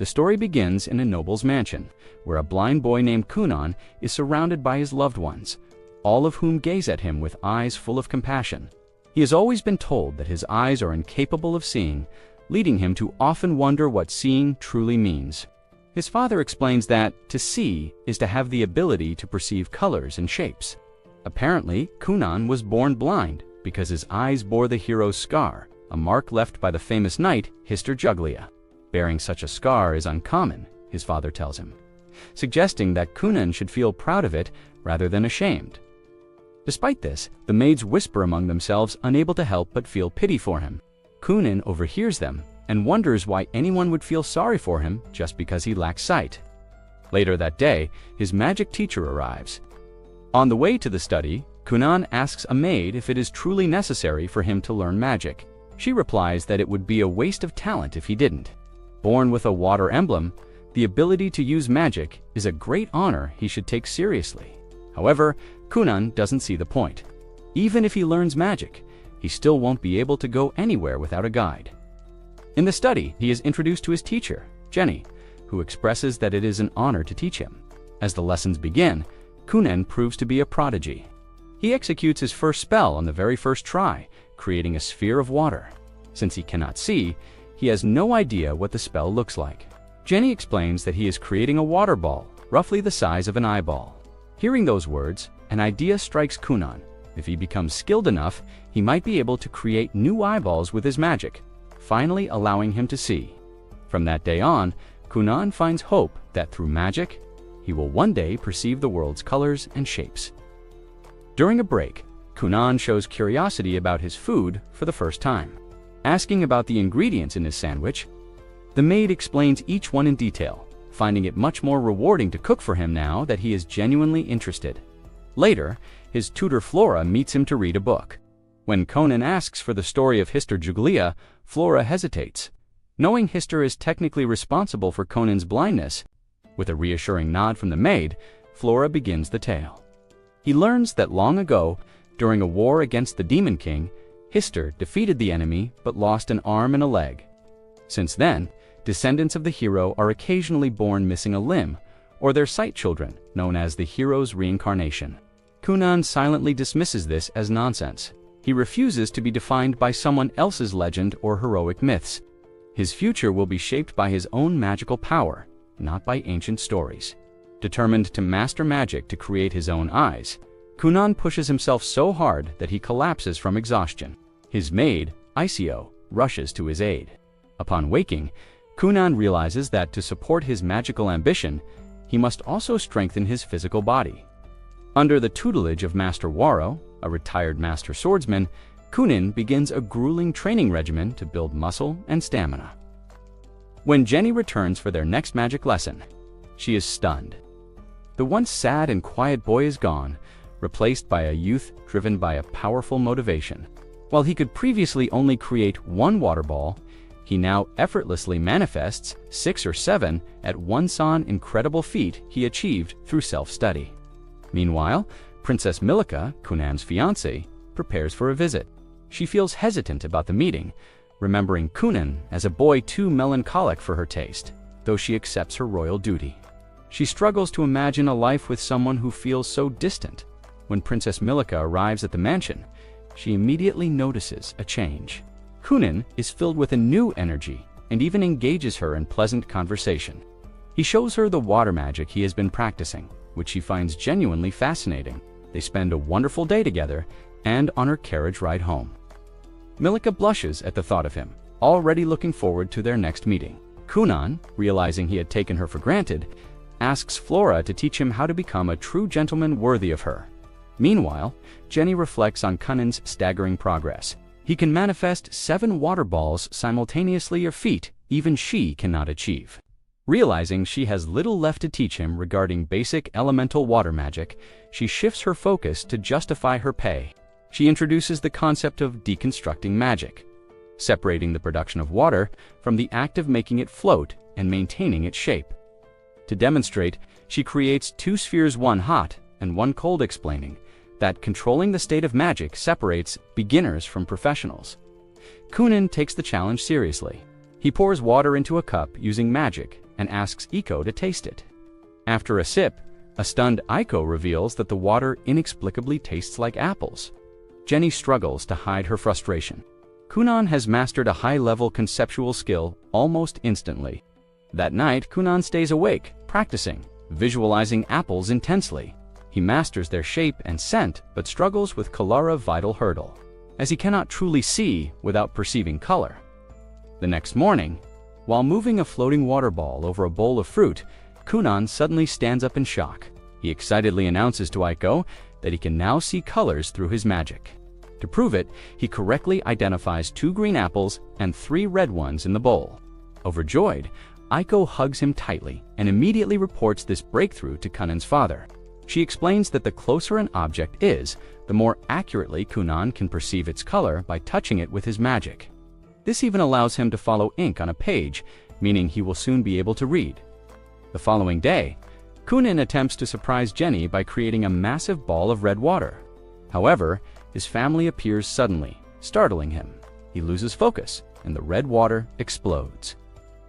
The story begins in a noble's mansion, where a blind boy named Kunon is surrounded by his loved ones, all of whom gaze at him with eyes full of compassion. He has always been told that his eyes are incapable of seeing, leading him to often wonder what seeing truly means. His father explains that to see is to have the ability to perceive colors and shapes. Apparently, Kunon was born blind because his eyes bore the hero's scar, a mark left by the famous knight Majutsu-shi. Bearing such a scar is uncommon, his father tells him, suggesting that Kunon should feel proud of it rather than ashamed. Despite this, the maids whisper among themselves, unable to help but feel pity for him. Kunon overhears them and wonders why anyone would feel sorry for him just because he lacks sight. Later that day, his magic teacher arrives. On the way to the study, Kunon asks a maid if it is truly necessary for him to learn magic. She replies that it would be a waste of talent if he didn't. Born with a water emblem, the ability to use magic is a great honor he should take seriously. However, Kunon doesn't see the point. Even if he learns magic, he still won't be able to go anywhere without a guide. In the study, he is introduced to his teacher, Jenny, who expresses that it is an honor to teach him. As the lessons begin, Kunon proves to be a prodigy. He executes his first spell on the very first try, creating a sphere of water. Since he cannot see, he has no idea what the spell looks like. Jenny explains that he is creating a water ball, roughly the size of an eyeball. Hearing those words, an idea strikes Kunon. If he becomes skilled enough, he might be able to create new eyeballs with his magic, finally allowing him to see. From that day on, Kunon finds hope that through magic, he will one day perceive the world's colors and shapes. During a break, Kunon shows curiosity about his food for the first time. Asking about the ingredients in his sandwich, the maid explains each one in detail, finding it much more rewarding to cook for him now that he is genuinely interested. Later, his tutor Flora meets him to read a book. When Kunon asks for the story of Majutsu-shi, Flora hesitates. Knowing Hister is technically responsible for Kunon's blindness, with a reassuring nod from the maid, Flora begins the tale. He learns that long ago, during a war against the Demon King, Hister defeated the enemy but lost an arm and a leg. Since then, descendants of the hero are occasionally born missing a limb, or their sight children, known as the hero's reincarnation. Kunon silently dismisses this as nonsense. He refuses to be defined by someone else's legend or heroic myths. His future will be shaped by his own magical power, not by ancient stories. Determined to master magic to create his own eyes, Kunon pushes himself so hard that he collapses from exhaustion. His maid, Icio, rushes to his aid. Upon waking, Kunon realizes that to support his magical ambition, he must also strengthen his physical body. Under the tutelage of Master Waro, a retired master swordsman, Kunon begins a grueling training regimen to build muscle and stamina. When Jenny returns for their next magic lesson, she is stunned. The once sad and quiet boy is gone, replaced by a youth driven by a powerful motivation. While he could previously only create one water ball, he now effortlessly manifests 6 or 7 at one incredible feat he achieved through self-study. Meanwhile, Princess Milika, Kunon's fiancée, prepares for a visit. She feels hesitant about the meeting, remembering Kunon as a boy too melancholic for her taste, though she accepts her royal duty. She struggles to imagine a life with someone who feels so distant. When Princess Milika arrives at the mansion, she immediately notices a change. Kunon is filled with a new energy and even engages her in pleasant conversation. He shows her the water magic he has been practicing, which she finds genuinely fascinating. They spend a wonderful day together and on her carriage ride home. Milika blushes at the thought of him, already looking forward to their next meeting. Kunon, realizing he had taken her for granted, asks Flora to teach him how to become a true gentleman worthy of her. Meanwhile, Jenny reflects on Kunon's staggering progress. He can manifest 7 water balls simultaneously, a feat even she cannot achieve. Realizing she has little left to teach him regarding basic elemental water magic, she shifts her focus to justify her pay. She introduces the concept of deconstructing magic, separating the production of water from the act of making it float and maintaining its shape. To demonstrate, she creates 2 spheres, one hot and one cold, explaining that controlling the state of magic separates beginners from professionals. Kunon takes the challenge seriously. He pours water into a cup using magic and asks Iko to taste it. After a sip, a stunned Iko reveals that the water inexplicably tastes like apples. Jenny struggles to hide her frustration. Kunon has mastered a high-level conceptual skill almost instantly. That night, Kunon stays awake, practicing, visualizing apples intensely. He masters their shape and scent, but struggles with Kalara's vital hurdle, as he cannot truly see without perceiving color. The next morning, while moving a floating water ball over a bowl of fruit, Kunon suddenly stands up in shock. He excitedly announces to Iko that he can now see colors through his magic. To prove it, he correctly identifies 2 green apples and 3 red ones in the bowl. Overjoyed, Iko hugs him tightly and immediately reports this breakthrough to Kunon's father. She explains that the closer an object is, the more accurately Kunon can perceive its color by touching it with his magic. This even allows him to follow ink on a page, meaning he will soon be able to read. The following day, Kunon attempts to surprise Jenny by creating a massive ball of red water. However, his family appears suddenly, startling him. He loses focus, and the red water explodes.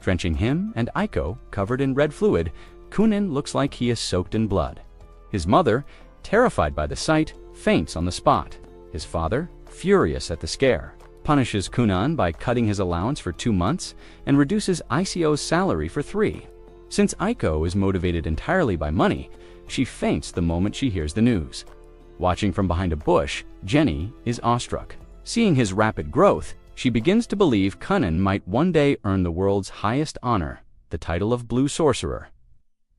Drenching him and Iko covered in red fluid, Kunon looks like he is soaked in blood. His mother, terrified by the sight, faints on the spot. His father, furious at the scare, punishes Kunon by cutting his allowance for 2 months and reduces Ico's salary for 3. Since Iko is motivated entirely by money, she faints the moment she hears the news. Watching from behind a bush, Jenny is awestruck. Seeing his rapid growth, she begins to believe Kunon might one day earn the world's highest honor, the title of Blue Sorcerer.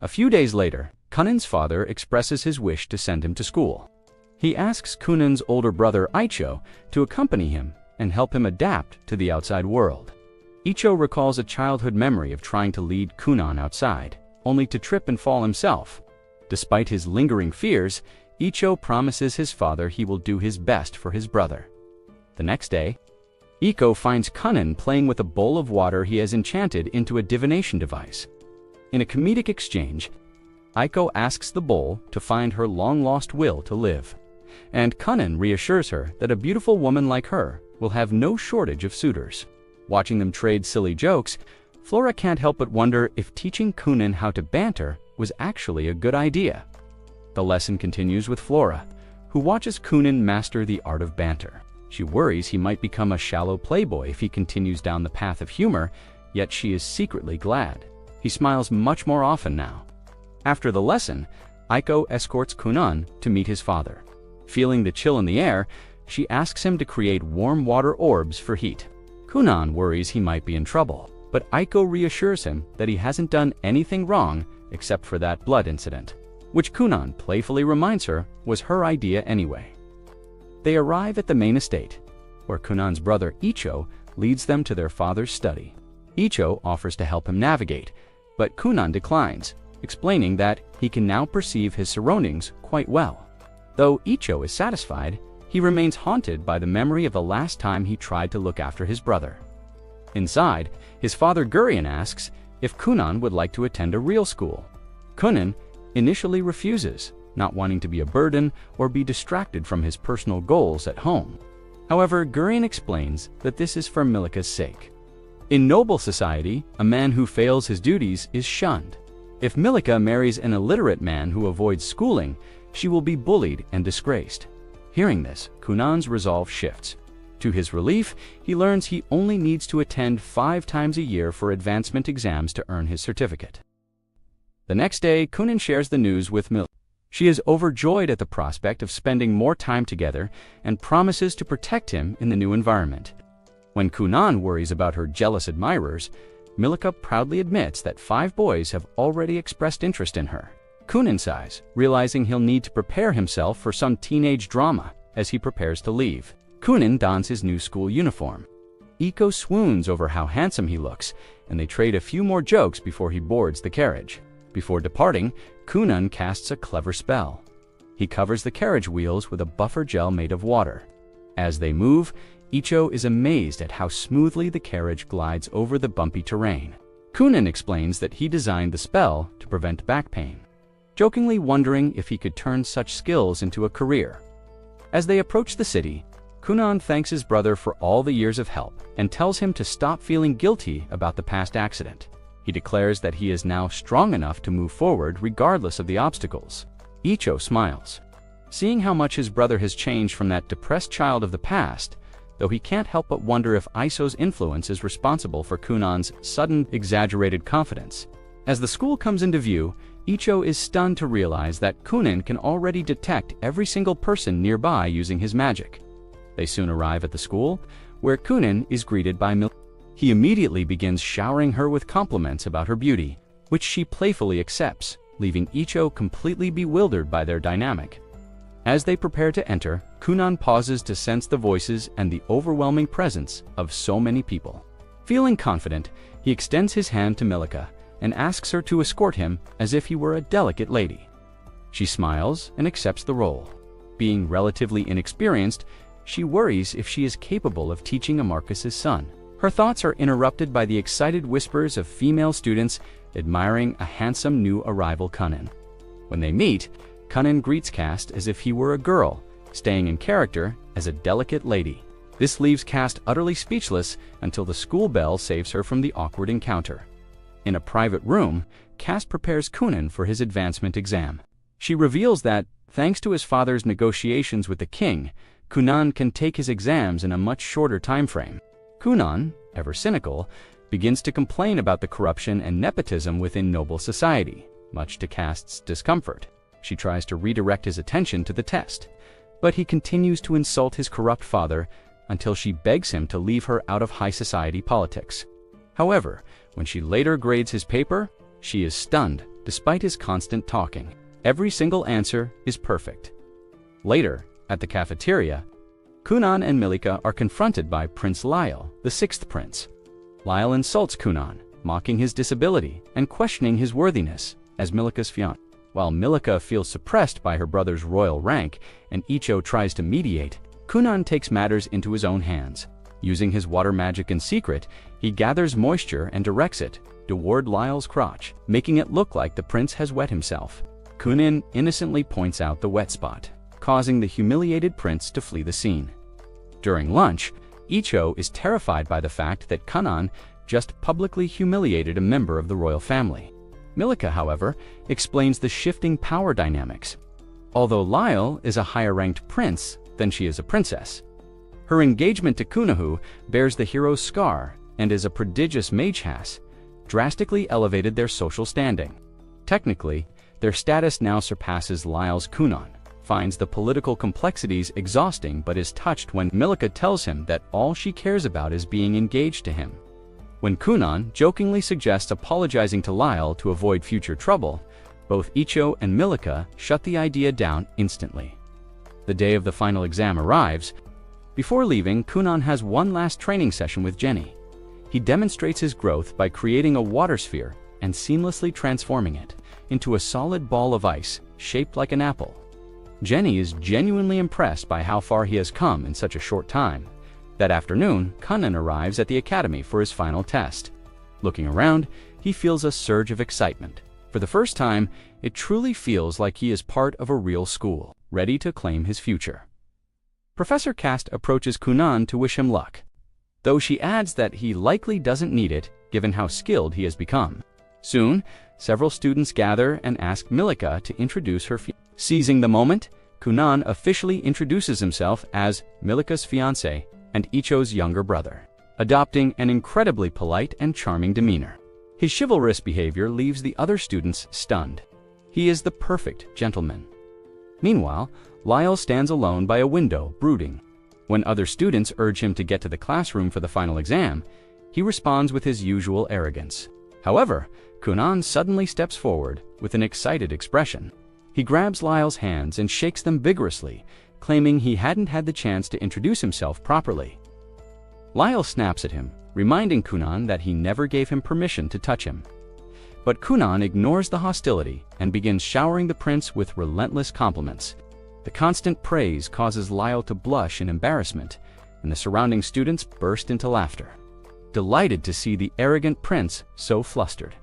A few days later, Kunon's father expresses his wish to send him to school. He asks Kunon's older brother Icho to accompany him and help him adapt to the outside world. Icho recalls a childhood memory of trying to lead Kunon outside, only to trip and fall himself. Despite his lingering fears, Icho promises his father he will do his best for his brother. The next day, Iko finds Kunon playing with a bowl of water he has enchanted into a divination device. In a comedic exchange, Iko asks the bowl to find her long-lost will to live, and Kunon reassures her that a beautiful woman like her will have no shortage of suitors. Watching them trade silly jokes, Flora can't help but wonder if teaching Kunon how to banter was actually a good idea. The lesson continues with Flora, who watches Kunon master the art of banter. She worries he might become a shallow playboy if he continues down the path of humor, yet she is secretly glad. He smiles much more often now. After the lesson, Iko escorts Kunon to meet his father. Feeling the chill in the air, she asks him to create warm water orbs for heat. Kunon worries he might be in trouble, but Iko reassures him that he hasn't done anything wrong except for that blood incident, which Kunon playfully reminds her was her idea anyway. They arrive at the main estate, where Kunon's brother Icho leads them to their father's study. Icho offers to help him navigate, but Kunon declines, explaining that he can now perceive his surroundings quite well. Though Icho is satisfied, he remains haunted by the memory of the last time he tried to look after his brother. Inside, his father Gurion asks if Kunon would like to attend a real school. Kunon initially refuses, not wanting to be a burden or be distracted from his personal goals at home. However, Gurion explains that this is for Milika's sake. In noble society, a man who fails his duties is shunned. If Milika marries an illiterate man who avoids schooling, she will be bullied and disgraced. Hearing this, Kunon's resolve shifts. To his relief, he learns he only needs to attend 5 times a year for advancement exams to earn his certificate. The next day, Kunon shares the news with Milika. She is overjoyed at the prospect of spending more time together and promises to protect him in the new environment. When Kunon worries about her jealous admirers, Milika proudly admits that 5 boys have already expressed interest in her. Kunon sighs, realizing he'll need to prepare himself for some teenage drama as he prepares to leave. Kunon dons his new school uniform. Iko swoons over how handsome he looks, and they trade a few more jokes before he boards the carriage. Before departing, Kunon casts a clever spell. He covers the carriage wheels with a buffer gel made of water. As they move, Icho is amazed at how smoothly the carriage glides over the bumpy terrain. Kunon explains that he designed the spell to prevent back pain, jokingly wondering if he could turn such skills into a career. As they approach the city, Kunon thanks his brother for all the years of help and tells him to stop feeling guilty about the past accident. He declares that he is now strong enough to move forward regardless of the obstacles. Icho smiles, seeing how much his brother has changed from that depressed child of the past, though he can't help but wonder if Iso's influence is responsible for Kunon's sudden, exaggerated confidence. As the school comes into view, Icho is stunned to realize that Kunon can already detect every single person nearby using his magic. They soon arrive at the school, where Kunon is greeted by Milika. He immediately begins showering her with compliments about her beauty, which she playfully accepts, leaving Icho completely bewildered by their dynamic. As they prepare to enter, Kunon pauses to sense the voices and the overwhelming presence of so many people. Feeling confident, he extends his hand to Milika and asks her to escort him as if he were a delicate lady. She smiles and accepts the role. Being relatively inexperienced, she worries if she is capable of teaching Amarcus's son. Her thoughts are interrupted by the excited whispers of female students admiring a handsome new arrival Kunon. When they meet, Kunon greets Cast as if he were a girl, staying in character as a delicate lady. This leaves Cast utterly speechless until the school bell saves her from the awkward encounter. In a private room, Cast prepares Kunon for his advancement exam. She reveals that, thanks to his father's negotiations with the king, Kunon can take his exams in a much shorter time frame. Kunon, ever cynical, begins to complain about the corruption and nepotism within noble society, much to Cast's discomfort. She tries to redirect his attention to the test, but he continues to insult his corrupt father until she begs him to leave her out of high society politics. However, when she later grades his paper, she is stunned despite his constant talking. Every single answer is perfect. Later, at the cafeteria, Kunon and Milika are confronted by Prince Lyle, the sixth prince. Lyle insults Kunon, mocking his disability and questioning his worthiness as Milika's fiancé. While Milika feels suppressed by her brother's royal rank and Icho tries to mediate, Kunon takes matters into his own hands. Using his water magic in secret, he gathers moisture and directs it toward Lyle's crotch, making it look like the prince has wet himself. Kunon innocently points out the wet spot, causing the humiliated prince to flee the scene. During lunch, Icho is terrified by the fact that Kunon just publicly humiliated a member of the royal family. Milika, however, explains the shifting power dynamics. Although Lyle is a higher-ranked prince than she is a princess, her engagement to Kunohu bears the hero's scar and is a prodigious mage has drastically elevated their social standing. Technically, their status now surpasses Lyle's. Kunon finds the political complexities exhausting but is touched when Milika tells him that all she cares about is being engaged to him. When Kunon jokingly suggests apologizing to Lyle to avoid future trouble, both Icho and Milika shut the idea down instantly. The day of the final exam arrives. Before leaving, Kunon has one last training session with Jenny. He demonstrates his growth by creating a water sphere and seamlessly transforming it into a solid ball of ice shaped like an apple. Jenny is genuinely impressed by how far he has come in such a short time. That afternoon, Kunon arrives at the academy for his final test. Looking around, he feels a surge of excitement. For the first time, it truly feels like he is part of a real school, ready to claim his future. Professor Cast approaches Kunon to wish him luck, though she adds that he likely doesn't need it given how skilled he has become. Soon, several students gather and ask Milika to introduce her fiancé. Seizing the moment, Kunon officially introduces himself as Milika's fiancé and Icho's younger brother, adopting an incredibly polite and charming demeanor. His chivalrous behavior leaves the other students stunned. He is the perfect gentleman. Meanwhile, Lyle stands alone by a window, brooding. When other students urge him to get to the classroom for the final exam, he responds with his usual arrogance. However, Kunon suddenly steps forward with an excited expression. He grabs Lyle's hands and shakes them vigorously, claiming he hadn't had the chance to introduce himself properly. Lyle snaps at him, reminding Kunon that he never gave him permission to touch him. But Kunon ignores the hostility and begins showering the prince with relentless compliments. The constant praise causes Lyle to blush in embarrassment, and the surrounding students burst into laughter, delighted to see the arrogant prince so flustered.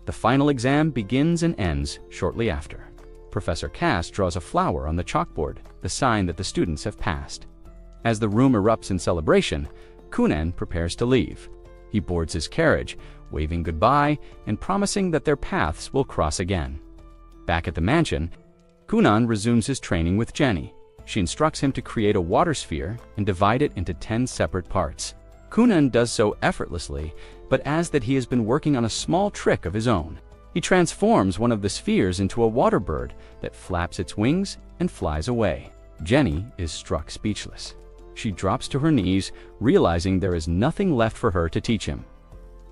The final exam begins and ends shortly after. Professor Cast draws a flower on the chalkboard, the sign that the students have passed. As the room erupts in celebration, Kunon prepares to leave. He boards his carriage, waving goodbye and promising that their paths will cross again. Back at the mansion, Kunon resumes his training with Jenny. She instructs him to create a water sphere and divide it into 10 separate parts. Kunon does so effortlessly, but adds that he has been working on a small trick of his own. He transforms one of the spheres into a water bird that flaps its wings and flies away. Jenny is struck speechless. She drops to her knees, realizing there is nothing left for her to teach him.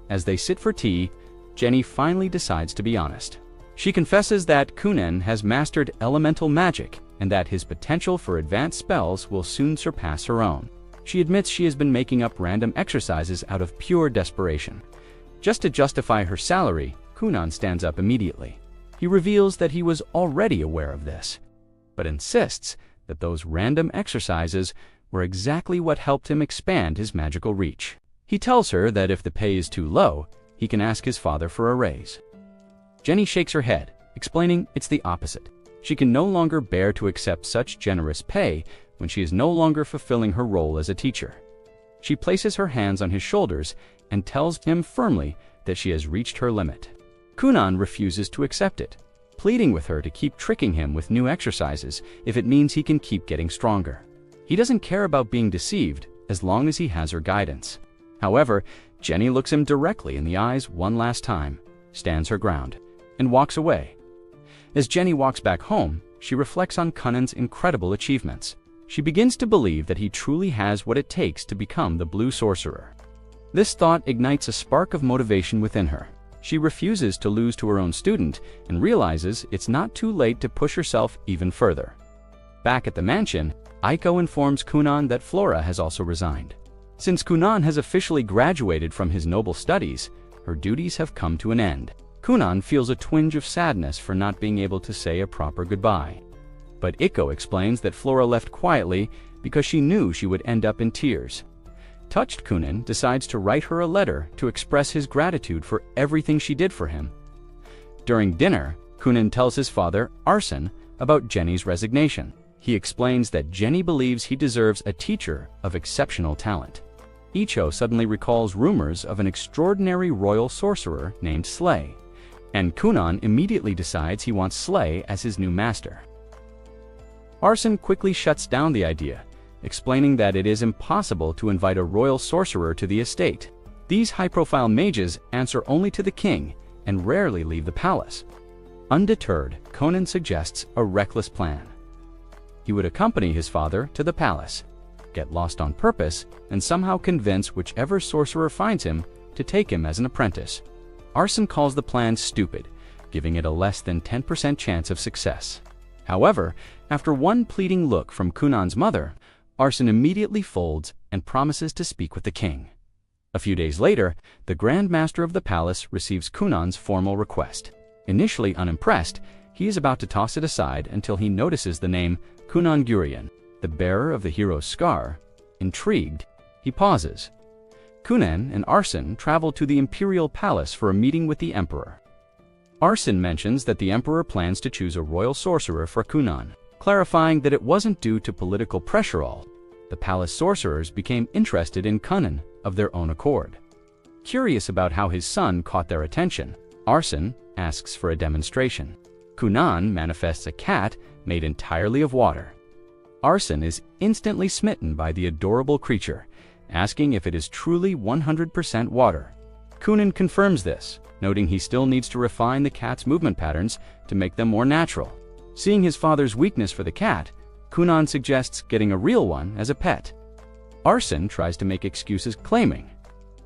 As they sit for tea, Jenny finally decides to be honest. She confesses that Kunon has mastered elemental magic and that his potential for advanced spells will soon surpass her own. She admits she has been making up random exercises out of pure desperation. Just to justify her salary, Kunon stands up immediately. He reveals that he was already aware of this, but insists that those random exercises were exactly what helped him expand his magical reach. He tells her that if the pay is too low, he can ask his father for a raise. Jenny shakes her head, explaining it's the opposite. She can no longer bear to accept such generous pay when she is no longer fulfilling her role as a teacher. She places her hands on his shoulders and tells him firmly that she has reached her limit. Kunon refuses to accept it, pleading with her to keep tricking him with new exercises if it means he can keep getting stronger. He doesn't care about being deceived as long as he has her guidance. However, Jenny looks him directly in the eyes one last time, stands her ground, and walks away. As Jenny walks back home, she reflects on Kunon's incredible achievements. She begins to believe that he truly has what it takes to become the Blue Sorcerer. This thought ignites a spark of motivation within her. She refuses to lose to her own student and realizes it's not too late to push herself even further. Back at the mansion, Aiko informs Kunon that Flora has also resigned. Since Kunon has officially graduated from his noble studies, her duties have come to an end. Kunon feels a twinge of sadness for not being able to say a proper goodbye. But Aiko explains that Flora left quietly because she knew she would end up in tears. Touched, Kunon decides to write her a letter to express his gratitude for everything she did for him. During dinner, Kunon tells his father, Arsen, about Jenny's resignation. He explains that Jenny believes he deserves a teacher of exceptional talent. Icho suddenly recalls rumors of an extraordinary royal sorcerer named Slay, and Kunon immediately decides he wants Slay as his new master. Arsen quickly shuts down the idea, explaining that it is impossible to invite a royal sorcerer to the estate. These high-profile mages answer only to the king and rarely leave the palace. Undeterred, Kunon suggests a reckless plan. He would accompany his father to the palace, get lost on purpose, and somehow convince whichever sorcerer finds him to take him as an apprentice. Arsen calls the plan stupid, giving it a less than 10% chance of success. However, after one pleading look from Kunon's mother, Arsen immediately folds and promises to speak with the king. A few days later, the Grand Master of the palace receives Kunon's formal request. Initially unimpressed, he is about to toss it aside until he notices the name Kunon Gurion, the bearer of the hero's scar. Intrigued, he pauses. Kunon and Arsen travel to the imperial palace for a meeting with the emperor. Arsen mentions that the emperor plans to choose a royal sorcerer for Kunon, clarifying that it wasn't due to political pressure. All the palace sorcerers became interested in Kunon of their own accord. Curious about how his son caught their attention, Arsen asks for a demonstration. Kunon manifests a cat made entirely of water. Arsen is instantly smitten by the adorable creature, asking if it is truly 100% water. Kunon confirms this, noting he still needs to refine the cat's movement patterns to make them more natural. Seeing his father's weakness for the cat, Kunon suggests getting a real one as a pet. Arsen tries to make excuses, claiming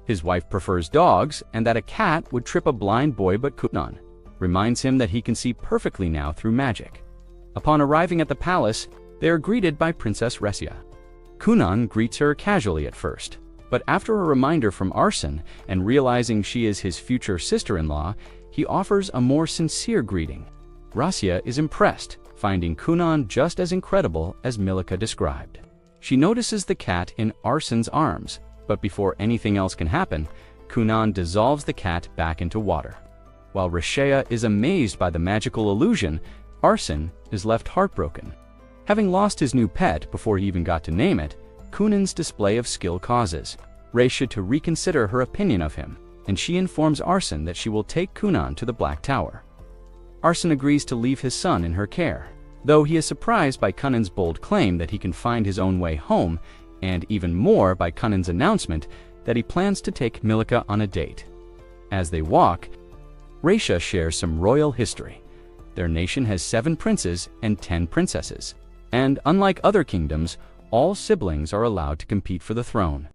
his wife prefers dogs and that a cat would trip a blind boy, but Kunon reminds him that he can see perfectly now through magic. Upon arriving at the palace, they are greeted by Princess Resia. Kunon greets her casually at first, but after a reminder from Arsen and realizing she is his future sister-in-law, he offers a more sincere greeting. Resia is impressed, finding Kunon just as incredible as Milika described. She notices the cat in Arsen's arms, but before anything else can happen, Kunon dissolves the cat back into water. While Resia is amazed by the magical illusion, Arsen is left heartbroken. Having lost his new pet before he even got to name it, Kunon's display of skill causes Reisha to reconsider her opinion of him, and she informs Arsene that she will take Kunon to the Black Tower. Arsene agrees to leave his son in her care, though he is surprised by Kunon's bold claim that he can find his own way home, and even more by Kunon's announcement that he plans to take Milika on a date. As they walk, Reisha shares some royal history. Their nation has 7 princes and 10 princesses, and unlike other kingdoms, all siblings are allowed to compete for the throne.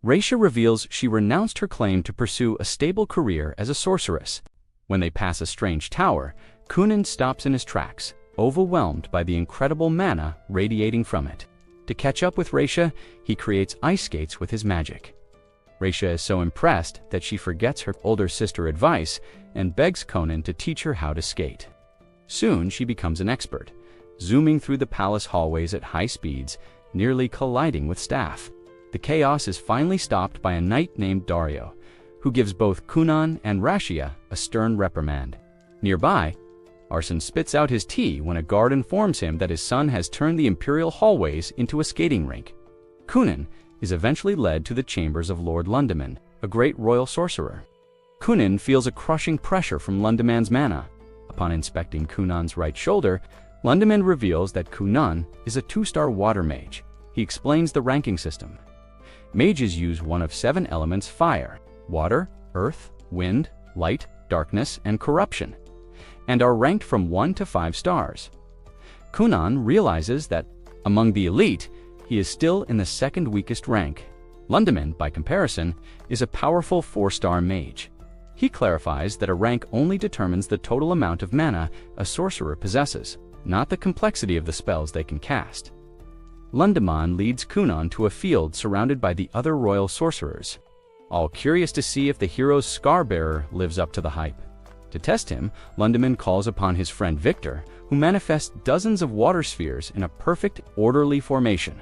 Reisha reveals she renounced her claim to pursue a stable career as a sorceress. When they pass a strange tower, Kunon stops in his tracks, overwhelmed by the incredible mana radiating from it. To catch up with Reisha, he creates ice skates with his magic. Reisha is so impressed that she forgets her older sister's advice and begs Kunon to teach her how to skate. Soon she becomes an expert, zooming through the palace hallways at high speeds, nearly colliding with staff. The chaos is finally stopped by a knight named Dario, who gives both Kunon and Rashia a stern reprimand. Nearby, Arsene spits out his tea when a guard informs him that his son has turned the imperial hallways into a skating rink. Kunon is eventually led to the chambers of Lord Lundeman, a great royal sorcerer. Kunon feels a crushing pressure from Lundeman's mana. Upon inspecting Kunon's right shoulder, Lundeman reveals that Kunon is a 2-star water mage. He explains the ranking system. Mages use one of 7 elements: fire, water, earth, wind, light, darkness, and corruption, and are ranked from 1 to 5 stars. Kunon realizes that, among the elite, he is still in the 2nd weakest rank. Lundeman, by comparison, is a powerful 4-star mage. He clarifies that a rank only determines the total amount of mana a sorcerer possesses, not the complexity of the spells they can cast. Lundeman leads Kunon to a field surrounded by the other royal sorcerers, all curious to see if the hero's scar-bearer lives up to the hype. To test him, Lundeman calls upon his friend Victor, who manifests dozens of water spheres in a perfect, orderly formation.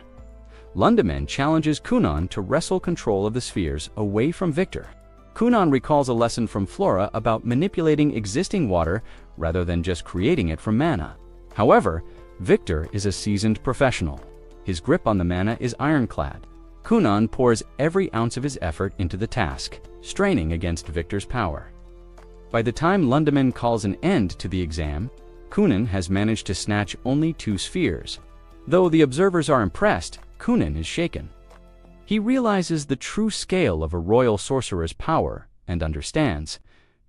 Lundeman challenges Kunon to wrestle control of the spheres away from Victor. Kunon recalls a lesson from Flora about manipulating existing water rather than just creating it from mana. However, Victor is a seasoned professional. His grip on the mana is ironclad. Kunon pours every ounce of his effort into the task, straining against Victor's power. By the time Lundeman calls an end to the exam, Kunon has managed to snatch only 2 spheres. Though the observers are impressed, Kunon is shaken. He realizes the true scale of a royal sorcerer's power and understands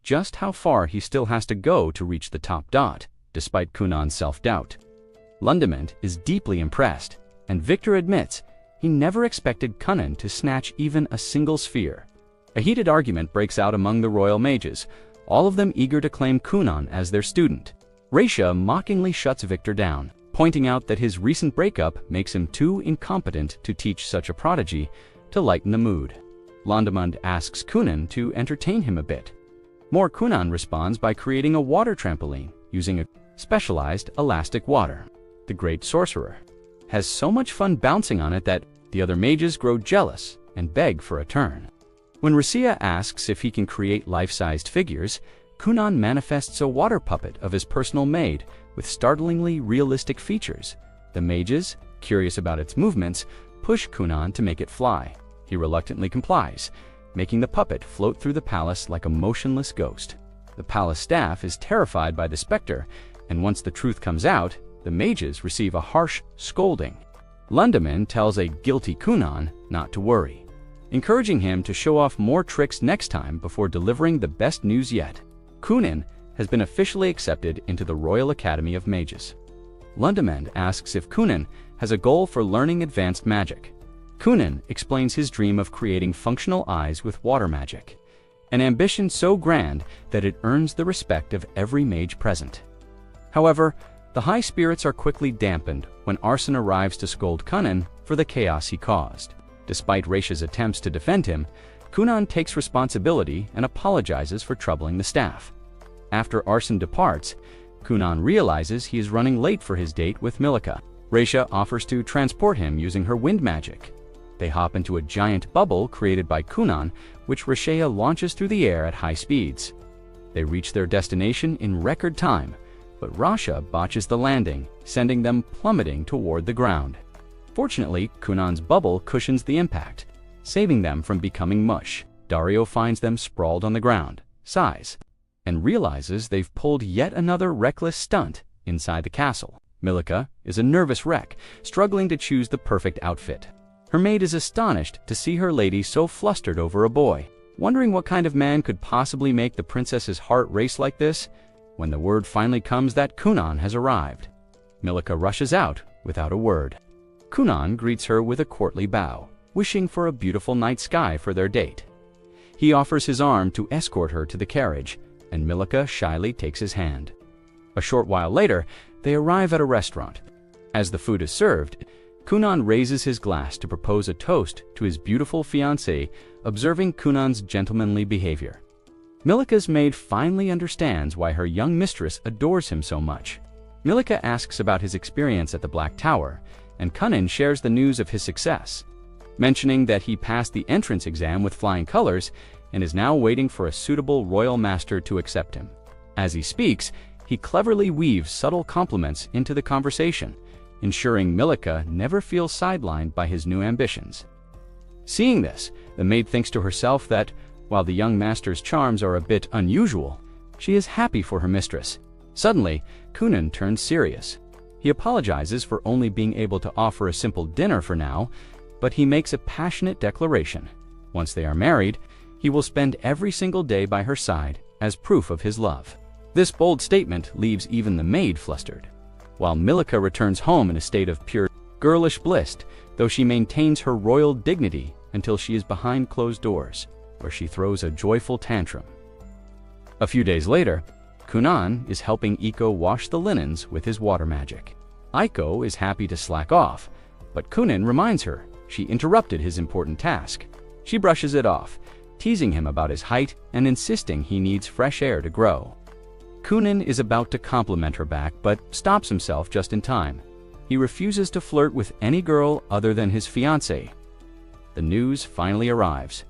just how far he still has to go to reach the top dot, despite Kunon's self-doubt. Lundeman is deeply impressed, and Victor admits he never expected Kunon to snatch even a single sphere. A heated argument breaks out among the royal mages, all of them eager to claim Kunon as their student. Reisha mockingly shuts Victor down, pointing out that his recent breakup makes him too incompetent to teach such a prodigy. To lighten the mood, Lundeman asks Kunon to entertain him a bit. More Kunon responds by creating a water trampoline using a specialized elastic water. The great sorcerer has so much fun bouncing on it that the other mages grow jealous and beg for a turn. When Rashia asks if he can create life-sized figures, Kunon manifests a water puppet of his personal maid with startlingly realistic features. The mages, curious about its movements, push Kunon to make it fly. He reluctantly complies, making the puppet float through the palace like a motionless ghost. The palace staff is terrified by the specter, and once the truth comes out, the mages receive a harsh scolding. Lundeman tells a guilty Kunon not to worry, encouraging him to show off more tricks next time before delivering the best news yet. Kunon has been officially accepted into the Royal Academy of Mages. Lundeman asks if Kunon has a goal for learning advanced magic. Kunon explains his dream of creating functional eyes with water magic, an ambition so grand that it earns the respect of every mage present. However, the high spirits are quickly dampened when Arsene arrives to scold Kunon for the chaos he caused. Despite Reisha's attempts to defend him, Kunon takes responsibility and apologizes for troubling the staff. After Arsene departs, Kunon realizes he is running late for his date with Milika. Reisha offers to transport him using her wind magic. They hop into a giant bubble created by Kunon, which Rashia launches through the air at high speeds. They reach their destination in record time, but Rasha botches the landing, sending them plummeting toward the ground. Fortunately, Kunon's bubble cushions the impact, saving them from becoming mush. Dario finds them sprawled on the ground, sighs, and realizes they've pulled yet another reckless stunt inside the castle. Milica is a nervous wreck, struggling to choose the perfect outfit. Her maid is astonished to see her lady so flustered over a boy, wondering what kind of man could possibly make the princess's heart race like this. When the word finally comes that Kunon has arrived, Milica rushes out without a word. Kunon greets her with a courtly bow, wishing for a beautiful night sky for their date. He offers his arm to escort her to the carriage, and Milica shyly takes his hand. A short while later, they arrive at a restaurant. As the food is served, Kunon raises his glass to propose a toast to his beautiful fiancée, observing Kunon's gentlemanly behavior. Milica's maid finally understands why her young mistress adores him so much. Milica asks about his experience at the Black Tower, and Kunon shares the news of his success, mentioning that he passed the entrance exam with flying colors and is now waiting for a suitable royal master to accept him. As he speaks, he cleverly weaves subtle compliments into the conversation, ensuring Milica never feels sidelined by his new ambitions. Seeing this, the maid thinks to herself that, while the young master's charms are a bit unusual, she is happy for her mistress. Suddenly, Kunon turns serious. He apologizes for only being able to offer a simple dinner for now, but he makes a passionate declaration. Once they are married, he will spend every single day by her side as proof of his love. This bold statement leaves even the maid flustered, while Milica returns home in a state of pure girlish bliss, though she maintains her royal dignity until she is behind closed doors, where she throws a joyful tantrum. A few days later, Kunon is helping Iko wash the linens with his water magic. Iko is happy to slack off, but Kunon reminds her she interrupted his important task. She brushes it off, teasing him about his height and insisting he needs fresh air to grow. Kunon is about to compliment her back, but stops himself just in time. He refuses to flirt with any girl other than his fiancée. The news finally arrives.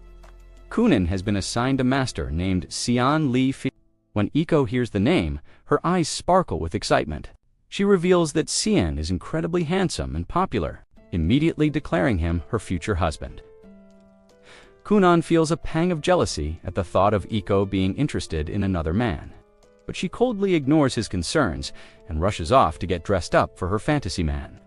Kunon has been assigned a master named Xian Li Fi. When Iko hears the name, her eyes sparkle with excitement. She reveals that Xian is incredibly handsome and popular, immediately declaring him her future husband. Kunon feels a pang of jealousy at the thought of Iko being interested in another man, but she coldly ignores his concerns and rushes off to get dressed up for her fantasy man.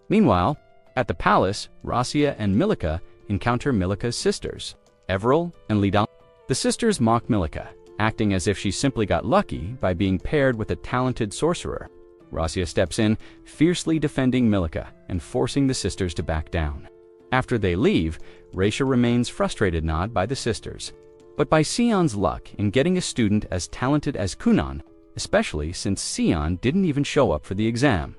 Meanwhile, at the palace, Rasia and Milica encounter Milica's sisters, Everil and Lidal. The sisters mock Milica, acting as if she simply got lucky by being paired with a talented sorcerer. Rasia steps in, fiercely defending Milica and forcing the sisters to back down. After they leave, Rasia remains frustrated not by the sisters, but by Sion's luck in getting a student as talented as Kunon, especially since Sion didn't even show up for the exam.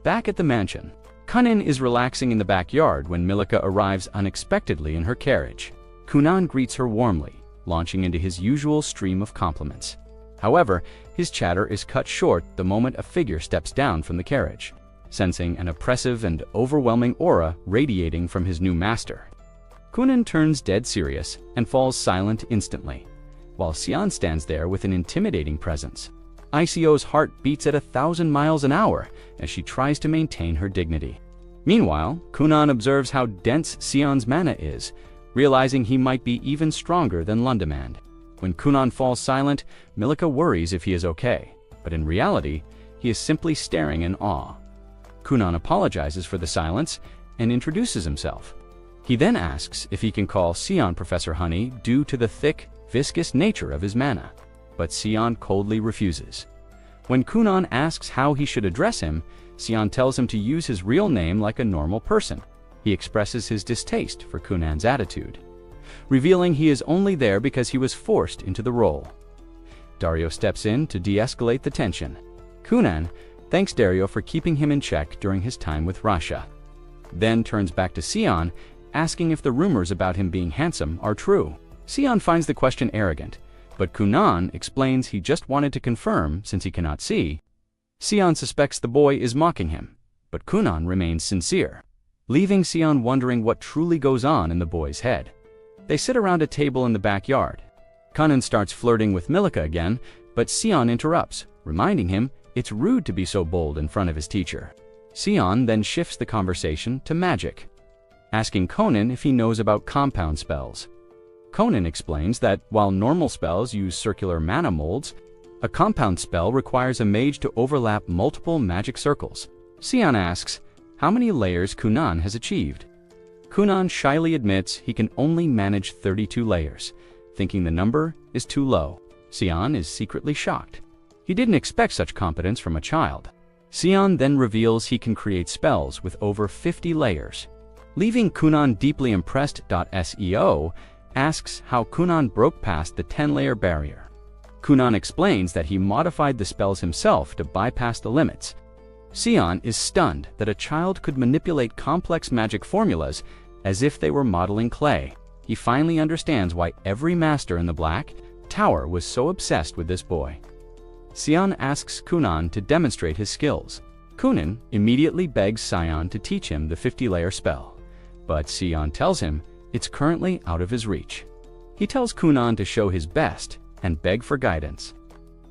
Back at the mansion, Kunon is relaxing in the backyard when Milica arrives unexpectedly in her carriage. Kunon greets her warmly, launching into his usual stream of compliments. However, his chatter is cut short the moment a figure steps down from the carriage, sensing an oppressive and overwhelming aura radiating from his new master. Kunon turns dead serious and falls silent instantly, while Xian stands there with an intimidating presence. ICO's heart beats at 1,000 miles an hour as she tries to maintain her dignity. Meanwhile, Kunon observes how dense Xian's mana is, realizing he might be even stronger than Lundemand. When Kunon falls silent, Milica worries if he is okay, but in reality, he is simply staring in awe. Kunon apologizes for the silence and introduces himself. He then asks if he can call Xian Professor Honey due to the thick, viscous nature of his mana, but Xian coldly refuses. When Kunon asks how he should address him, Xian tells him to use his real name like a normal person. He expresses his distaste for Kunon's attitude, revealing he is only there because he was forced into the role. Dario steps in to de-escalate the tension. Kunon thanks Dario for keeping him in check during his time with Rasha, then turns back to Xian, asking if the rumors about him being handsome are true. Xian finds the question arrogant, but Kunon explains he just wanted to confirm since he cannot see. Xian suspects the boy is mocking him, but Kunon remains sincere, leaving Xian wondering what truly goes on in the boy's head. They sit around a table in the backyard. Kunon starts flirting with Milica again, but Xian interrupts, reminding him it's rude to be so bold in front of his teacher. Sion then shifts the conversation to magic, asking Kunon if he knows about compound spells. Kunon explains that while normal spells use circular mana molds, a compound spell requires a mage to overlap multiple magic circles. Sion asks how many layers Kunon has achieved. Kunon shyly admits he can only manage 32 layers, thinking the number is too low. Sion is secretly shocked. He didn't expect such competence from a child. Sion then reveals he can create spells with over 50 layers. Leaving Kunon deeply impressed. SEO asks how Kunon broke past the 10-layer barrier. Kunon explains that he modified the spells himself to bypass the limits. Sion is stunned that a child could manipulate complex magic formulas as if they were modeling clay. He finally understands why every master in the Black Tower was so obsessed with this boy. Sion asks Kunon to demonstrate his skills. Kunon immediately begs Sion to teach him the 50-layer spell, but Sion tells him it's currently out of his reach. He tells Kunon to show his best and beg for guidance.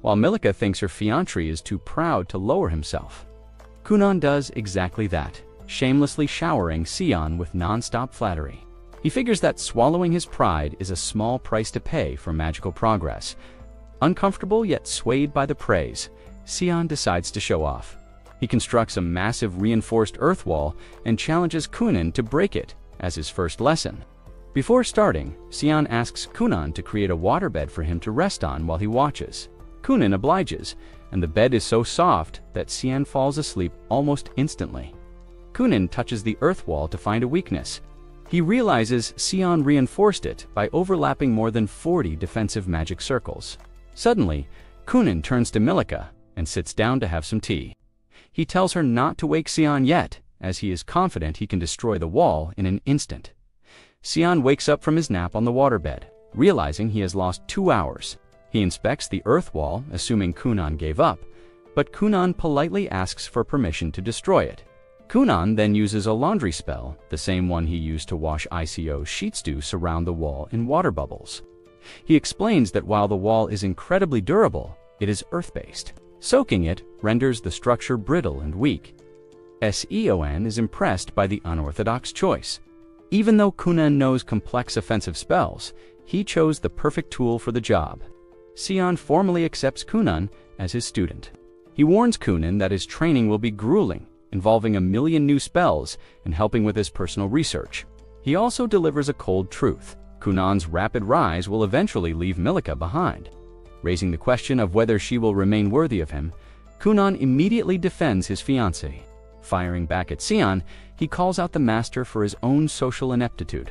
While Milika thinks her fiancé is too proud to lower himself, Kunon does exactly that, shamelessly showering Sion with non-stop flattery. He figures that swallowing his pride is a small price to pay for magical progress. Uncomfortable yet swayed by the praise, Sion decides to show off. He constructs a massive reinforced earth wall and challenges Kunon to break it as his first lesson. Before starting, Sion asks Kunon to create a waterbed for him to rest on while he watches. Kunon obliges, and the bed is so soft that Sion falls asleep almost instantly. Kunon touches the earth wall to find a weakness. He realizes Sion reinforced it by overlapping more than 40 defensive magic circles. Suddenly, Kunon turns to Milika and sits down to have some tea. He tells her not to wake Sion yet, as he is confident he can destroy the wall in an instant. Sion wakes up from his nap on the waterbed, realizing he has lost 2 hours. He inspects the earth wall, assuming Kunon gave up, but Kunon politely asks for permission to destroy it. Kunon then uses a laundry spell, the same one he used to wash ICO's sheets to surround the wall in water bubbles. He explains that while the wall is incredibly durable, it is earth-based. Soaking it renders the structure brittle and weak. Sion is impressed by the unorthodox choice. Even though Kunon knows complex offensive spells, he chose the perfect tool for the job. Sion formally accepts Kunon as his student. He warns Kunon that his training will be grueling, involving 1,000,000 new spells and helping with his personal research. He also delivers a cold truth. Kunon's rapid rise will eventually leave Milika behind. Raising the question of whether she will remain worthy of him, Kunon immediately defends his fiancée. Firing back at Sion, he calls out the master for his own social ineptitude.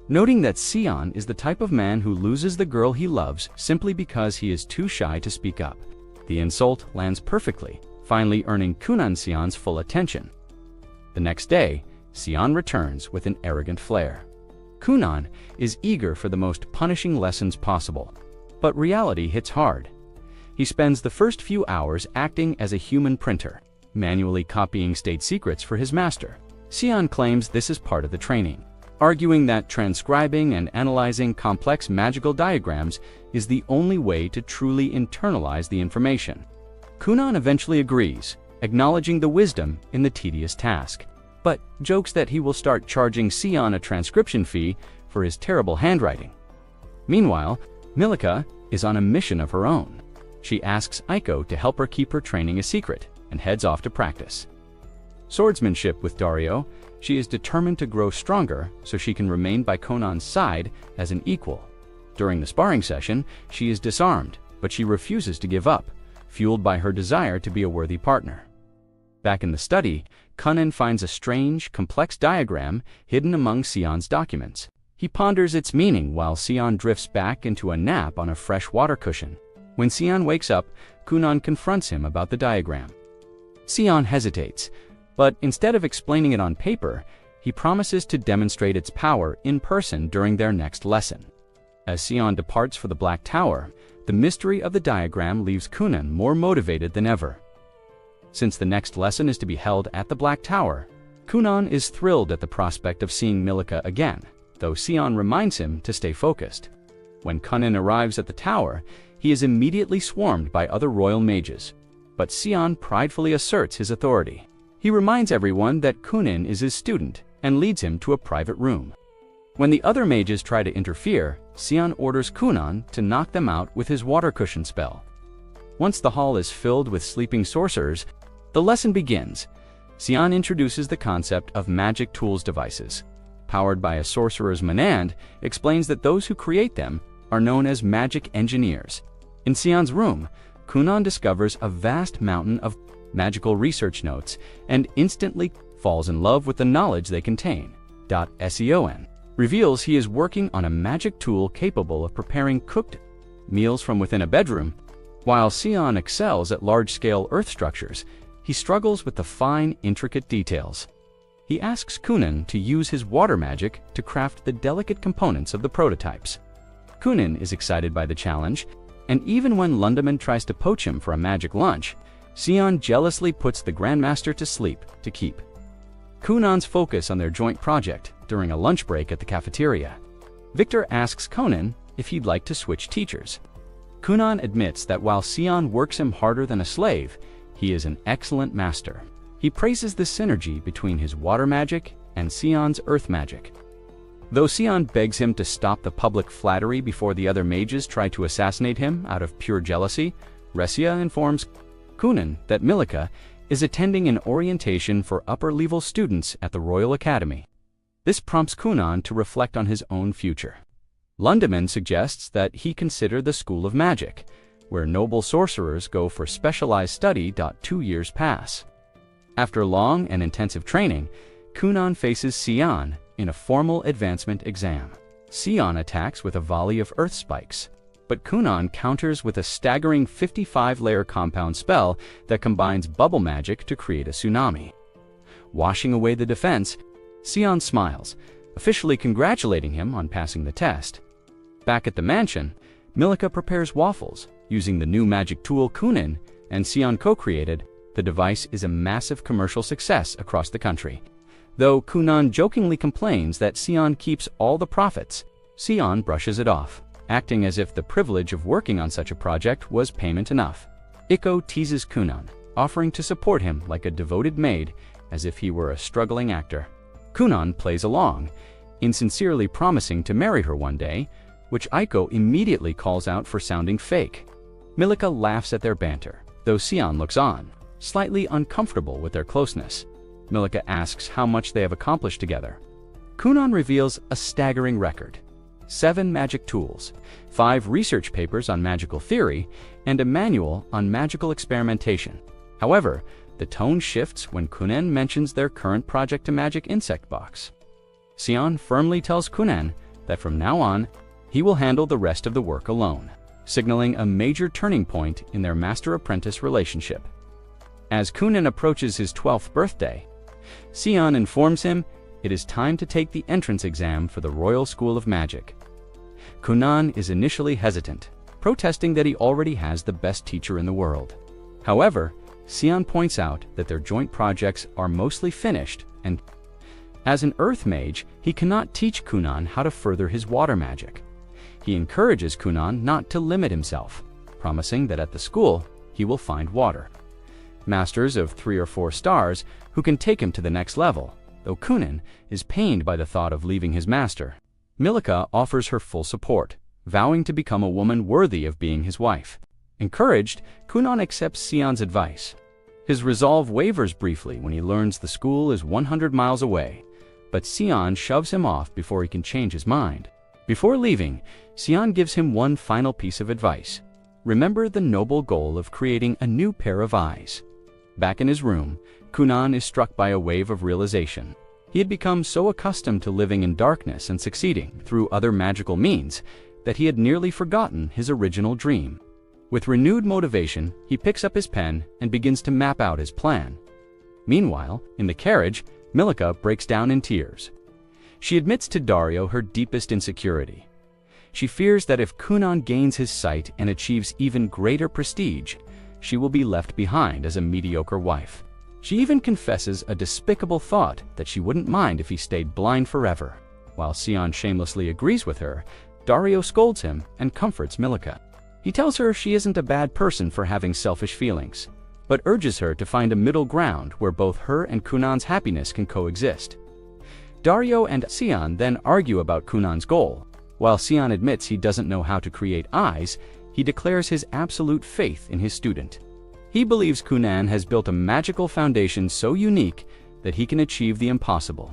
Noting that Sion is the type of man who loses the girl he loves simply because he is too shy to speak up. The insult lands perfectly, finally earning Kunon Sion's full attention. The next day, Sion returns with an arrogant flair. Kunon is eager for the most punishing lessons possible, but reality hits hard. He spends the first few hours acting as a human printer, manually copying state secrets for his master. Sion claims this is part of the training, arguing that transcribing and analyzing complex magical diagrams is the only way to truly internalize the information. Kunon eventually agrees, acknowledging the wisdom in the tedious task, but jokes that he will start charging Sion a transcription fee for his terrible handwriting. Meanwhile, Milika is on a mission of her own. She asks Aiko to help her keep her training a secret and heads off to practice swordsmanship with Dario. She is determined to grow stronger so she can remain by Kunon's side as an equal. During the sparring session, she is disarmed, but she refuses to give up, fueled by her desire to be a worthy partner. Back in the study, Kunon finds a strange, complex diagram hidden among Sion's documents. He ponders its meaning while Sion drifts back into a nap on a fresh water cushion. When Sion wakes up, Kunon confronts him about the diagram. Sion hesitates, but instead of explaining it on paper, he promises to demonstrate its power in person during their next lesson. As Sion departs for the Black Tower, the mystery of the diagram leaves Kunon more motivated than ever. Since the next lesson is to be held at the Black Tower, Kunon is thrilled at the prospect of seeing Milika again, though Sion reminds him to stay focused. When Kunon arrives at the tower, he is immediately swarmed by other royal mages, but Sion pridefully asserts his authority. He reminds everyone that Kunon is his student and leads him to a private room. When the other mages try to interfere, Sion orders Kunon to knock them out with his water cushion spell. Once the hall is filled with sleeping sorcerers, the lesson begins. Sion introduces the concept of magic tools devices. Powered by a sorcerer's Manand, explains that those who create them are known as magic engineers. In Sion's room, Kunon discovers a vast mountain of magical research notes and instantly falls in love with the knowledge they contain. Sion reveals he is working on a magic tool capable of preparing cooked meals from within a bedroom. While Sion excels at large-scale earth structures, he struggles with the fine, intricate details. He asks Kunon to use his water magic to craft the delicate components of the prototypes. Kunon is excited by the challenge, and even when Lundeman tries to poach him for a magic lunch, Sion jealously puts the Grandmaster to sleep to keep Kunon's focus on their joint project during a lunch break at the cafeteria. Victor asks Kunon if he'd like to switch teachers. Kunon admits that while Sion works him harder than a slave, he is an excellent master. He praises the synergy between his water magic and Sion's earth magic. Though Sion begs him to stop the public flattery before the other mages try to assassinate him out of pure jealousy, Ressia informs Kunon that Milika is attending an orientation for upper-level students at the Royal Academy. This prompts Kunon to reflect on his own future. Lundeman suggests that he consider the School of Magic, where noble sorcerers go for specialized study. 2 years pass. After long and intensive training, Kunon faces Sion in a formal advancement exam. Sion attacks with a volley of earth spikes, but Kunon counters with a staggering 55-layer compound spell that combines bubble magic to create a tsunami. Washing away the defense, Sion smiles, officially congratulating him on passing the test. Back at the mansion, Milika prepares waffles. Using the new magic tool Kunon and Sion co-created, the device is a massive commercial success across the country. Though Kunon jokingly complains that Sion keeps all the profits, Sion brushes it off, acting as if the privilege of working on such a project was payment enough. Ikko teases Kunon, offering to support him like a devoted maid as if he were a struggling actor. Kunon plays along, insincerely promising to marry her one day, which Ikko immediately calls out for sounding fake. Milika laughs at their banter, though Sion looks on, slightly uncomfortable with their closeness. Milika asks how much they have accomplished together. Kunon reveals a staggering record: 7 magic tools, 5 research papers on magical theory, and a manual on magical experimentation. However, the tone shifts when Kunon mentions their current project to magic insect box. Sion firmly tells Kunon that from now on, he will handle the rest of the work alone, signaling a major turning point in their master-apprentice relationship. As Kunon approaches his 12th birthday, Sion informs him it is time to take the entrance exam for the Royal School of Magic. Kunon is initially hesitant, protesting that he already has the best teacher in the world. However, Sion points out that their joint projects are mostly finished, and as an earth mage, he cannot teach Kunon how to further his water magic. He encourages Kunon not to limit himself, promising that at the school he will find water masters of 3 or 4 stars who can take him to the next level. Though Kunon is pained by the thought of leaving his master, Milika offers her full support, vowing to become a woman worthy of being his wife. Encouraged, Kunon accepts Sion's advice. His resolve wavers briefly when he learns the school is 100 miles away, but Sion shoves him off before he can change his mind. Before leaving, Sion gives him one final piece of advice: remember the noble goal of creating a new pair of eyes. Back in his room, Kunon is struck by a wave of realization. He had become so accustomed to living in darkness and succeeding through other magical means that he had nearly forgotten his original dream. With renewed motivation, he picks up his pen and begins to map out his plan. Meanwhile, in the carriage, Milika breaks down in tears. She admits to Dario her deepest insecurity. She fears that if Kunon gains his sight and achieves even greater prestige, she will be left behind as a mediocre wife. She even confesses a despicable thought that she wouldn't mind if he stayed blind forever. While Sion shamelessly agrees with her, Dario scolds him and comforts Milika. He tells her she isn't a bad person for having selfish feelings. but urges her to find a middle ground where both her and Kunon's happiness can coexist. Dario and Sion then argue about Kunon's goal. While Sion admits he doesn't know how to create eyes, he declares his absolute faith in his student. He believes Kunon has built a magical foundation so unique that he can achieve the impossible.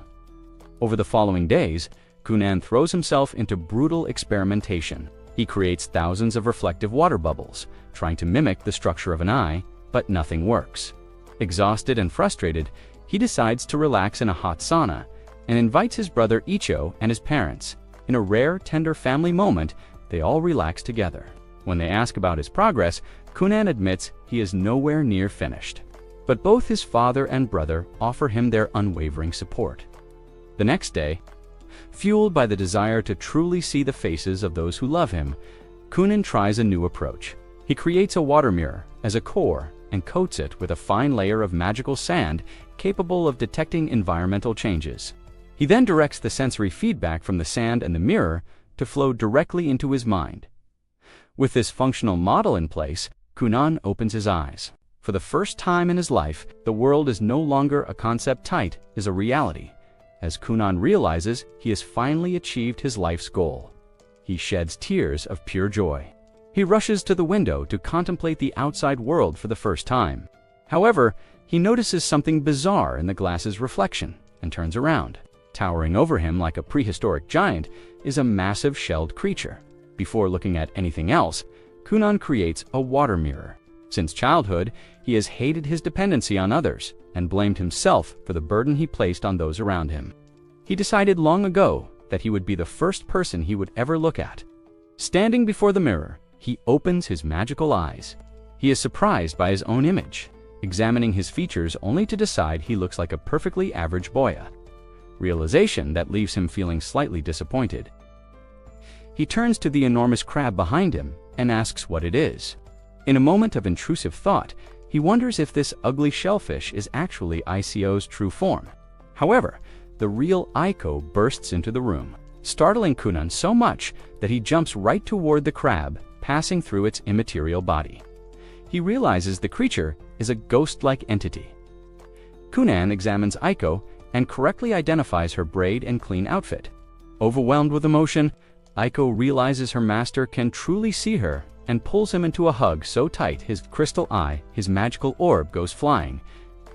Over the following days, Kunon throws himself into brutal experimentation. He creates thousands of reflective water bubbles, trying to mimic the structure of an eye, but nothing works. Exhausted and frustrated, he decides to relax in a hot sauna and invites his brother Icho and his parents. In a rare, tender family moment, they all relax together. When they ask about his progress, Kunon admits he is nowhere near finished. But both his father and brother offer him their unwavering support. The next day, fueled by the desire to truly see the faces of those who love him, Kunon tries a new approach. He creates a water mirror as a core and coats it with a fine layer of magical sand capable of detecting environmental changes. He then directs the sensory feedback from the sand and the mirror to flow directly into his mind. With this functional model in place, Kunon opens his eyes. For the first time in his life, the world is no longer a concept, tight is a reality. As Kunon realizes he has finally achieved his life's goal, he sheds tears of pure joy. He rushes to the window to contemplate the outside world for the first time. However, he notices something bizarre in the glass's reflection and turns around. Towering over him like a prehistoric giant is a massive shelled creature. Before looking at anything else, Kunon creates a water mirror. Since childhood, he has hated his dependency on others and blamed himself for the burden he placed on those around him. He decided long ago that he would be the first person he would ever look at. Standing before the mirror, he opens his magical eyes. He is surprised by his own image, examining his features only to decide he looks like a perfectly average boy. Realization that leaves him feeling slightly disappointed. He turns to the enormous crab behind him and asks what it is. In a moment of intrusive thought, he wonders if this ugly shellfish is actually Ico's true form. However, the real Ico bursts into the room, startling Kunon so much that he jumps right toward the crab, passing through its immaterial body. He realizes the creature is a ghost-like entity. Kunon examines Ico and correctly identifies her braid and clean outfit. Overwhelmed with emotion, Ico realizes her master can truly see her and pulls him into a hug so tight his crystal eye, his magical orb, goes flying.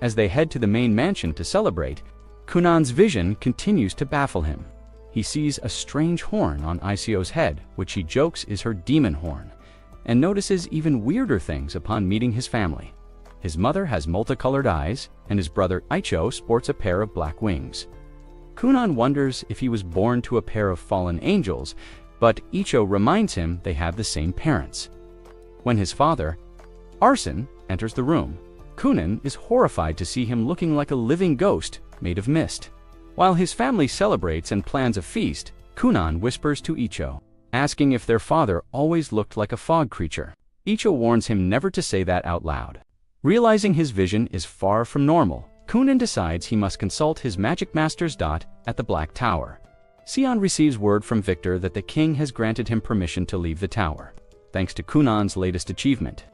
As they head to the main mansion to celebrate, Kunon's vision continues to baffle him. He sees a strange horn on Ico's head, which he jokes is her demon horn, and notices even weirder things upon meeting his family. His mother has multicolored eyes, and his brother Icho sports a pair of black wings. Kunon wonders if he was born to a pair of fallen angels, but Icho reminds him they have the same parents. When his father, Arson, enters the room, Kunon is horrified to see him looking like a living ghost made of mist. While his family celebrates and plans a feast, Kunon whispers to Icho, asking if their father always looked like a fog creature. Icho warns him never to say that out loud. Realizing his vision is far from normal, Kunon decides he must consult his magic master's dot at the Black Tower. Sion receives word from Victor that the king has granted him permission to leave the tower, thanks to Kunon's latest achievement.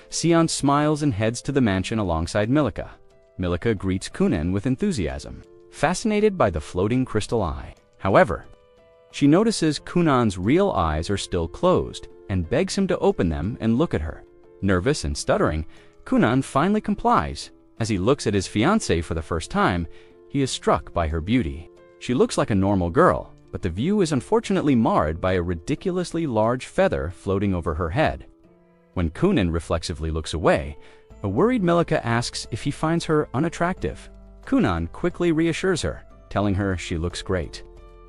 Sion smiles and heads to the mansion alongside Milica. Milica greets Kunon with enthusiasm, fascinated by the floating crystal eye. However, she notices Kunon's real eyes are still closed and begs him to open them and look at her. Nervous and stuttering, Kunon finally complies. As he looks at his fiancée for the first time, he is struck by her beauty. She looks like a normal girl, but the view is unfortunately marred by a ridiculously large feather floating over her head. When Kunon reflexively looks away, a worried Milica asks if he finds her unattractive. Kunon quickly reassures her, telling her she looks great.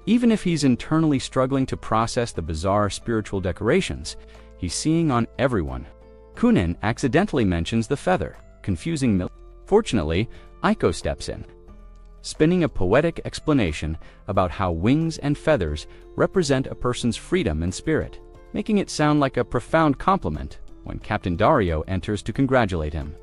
Even if he's internally struggling to process the bizarre spiritual decorations he's seeing on everyone, Kunon accidentally mentions the feather, confusing Milica. Fortunately, Ico steps in, spinning a poetic explanation about how wings and feathers represent a person's freedom and spirit, making it sound like a profound compliment when Captain Dario enters to congratulate him.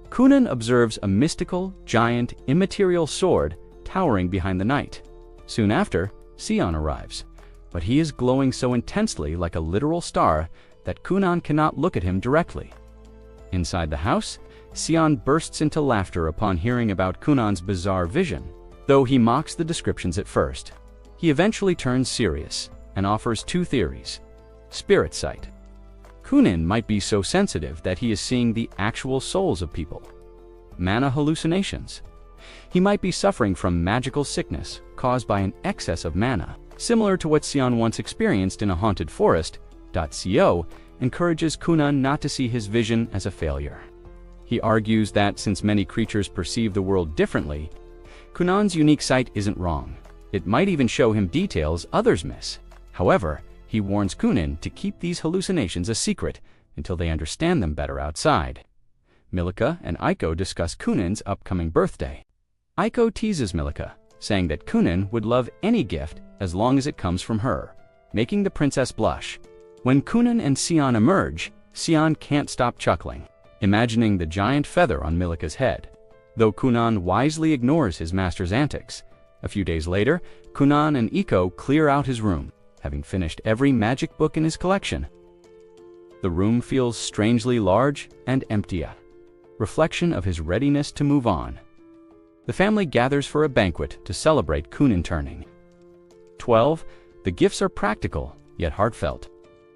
Kunon observes a mystical, giant, immaterial sword towering behind the knight. Soon after, Sion arrives, but he is glowing so intensely like a literal star that Kunon cannot look at him directly. Inside the house, Sion bursts into laughter upon hearing about Kunon's bizarre vision. Though he mocks the descriptions at first, he eventually turns serious and offers two theories. Spirit sight. Kunon might be so sensitive that he is seeing the actual souls of people. Mana hallucinations. He might be suffering from magical sickness caused by an excess of mana, similar to what Sion once experienced in a haunted forest. Co encourages Kunon not to see his vision as a failure. He argues that since many creatures perceive the world differently, Kunon's unique sight isn't wrong. It might even show him details others miss. However, he warns Kunon to keep these hallucinations a secret until they understand them better outside. Milika and Aiko discuss Kunon's upcoming birthday. Aiko teases Milika, saying that Kunon would love any gift as long as it comes from her, making the princess blush. When Kunon and Sion emerge, Sion can't stop chuckling, imagining the giant feather on Milika's head. Though Kunon wisely ignores his master's antics, a few days later, Kunon and Aiko clear out his room, having finished every magic book in his collection. The room feels strangely large and empty, a reflection of his readiness to move on. The family gathers for a banquet to celebrate Kunon turning 12. The gifts are practical, yet heartfelt.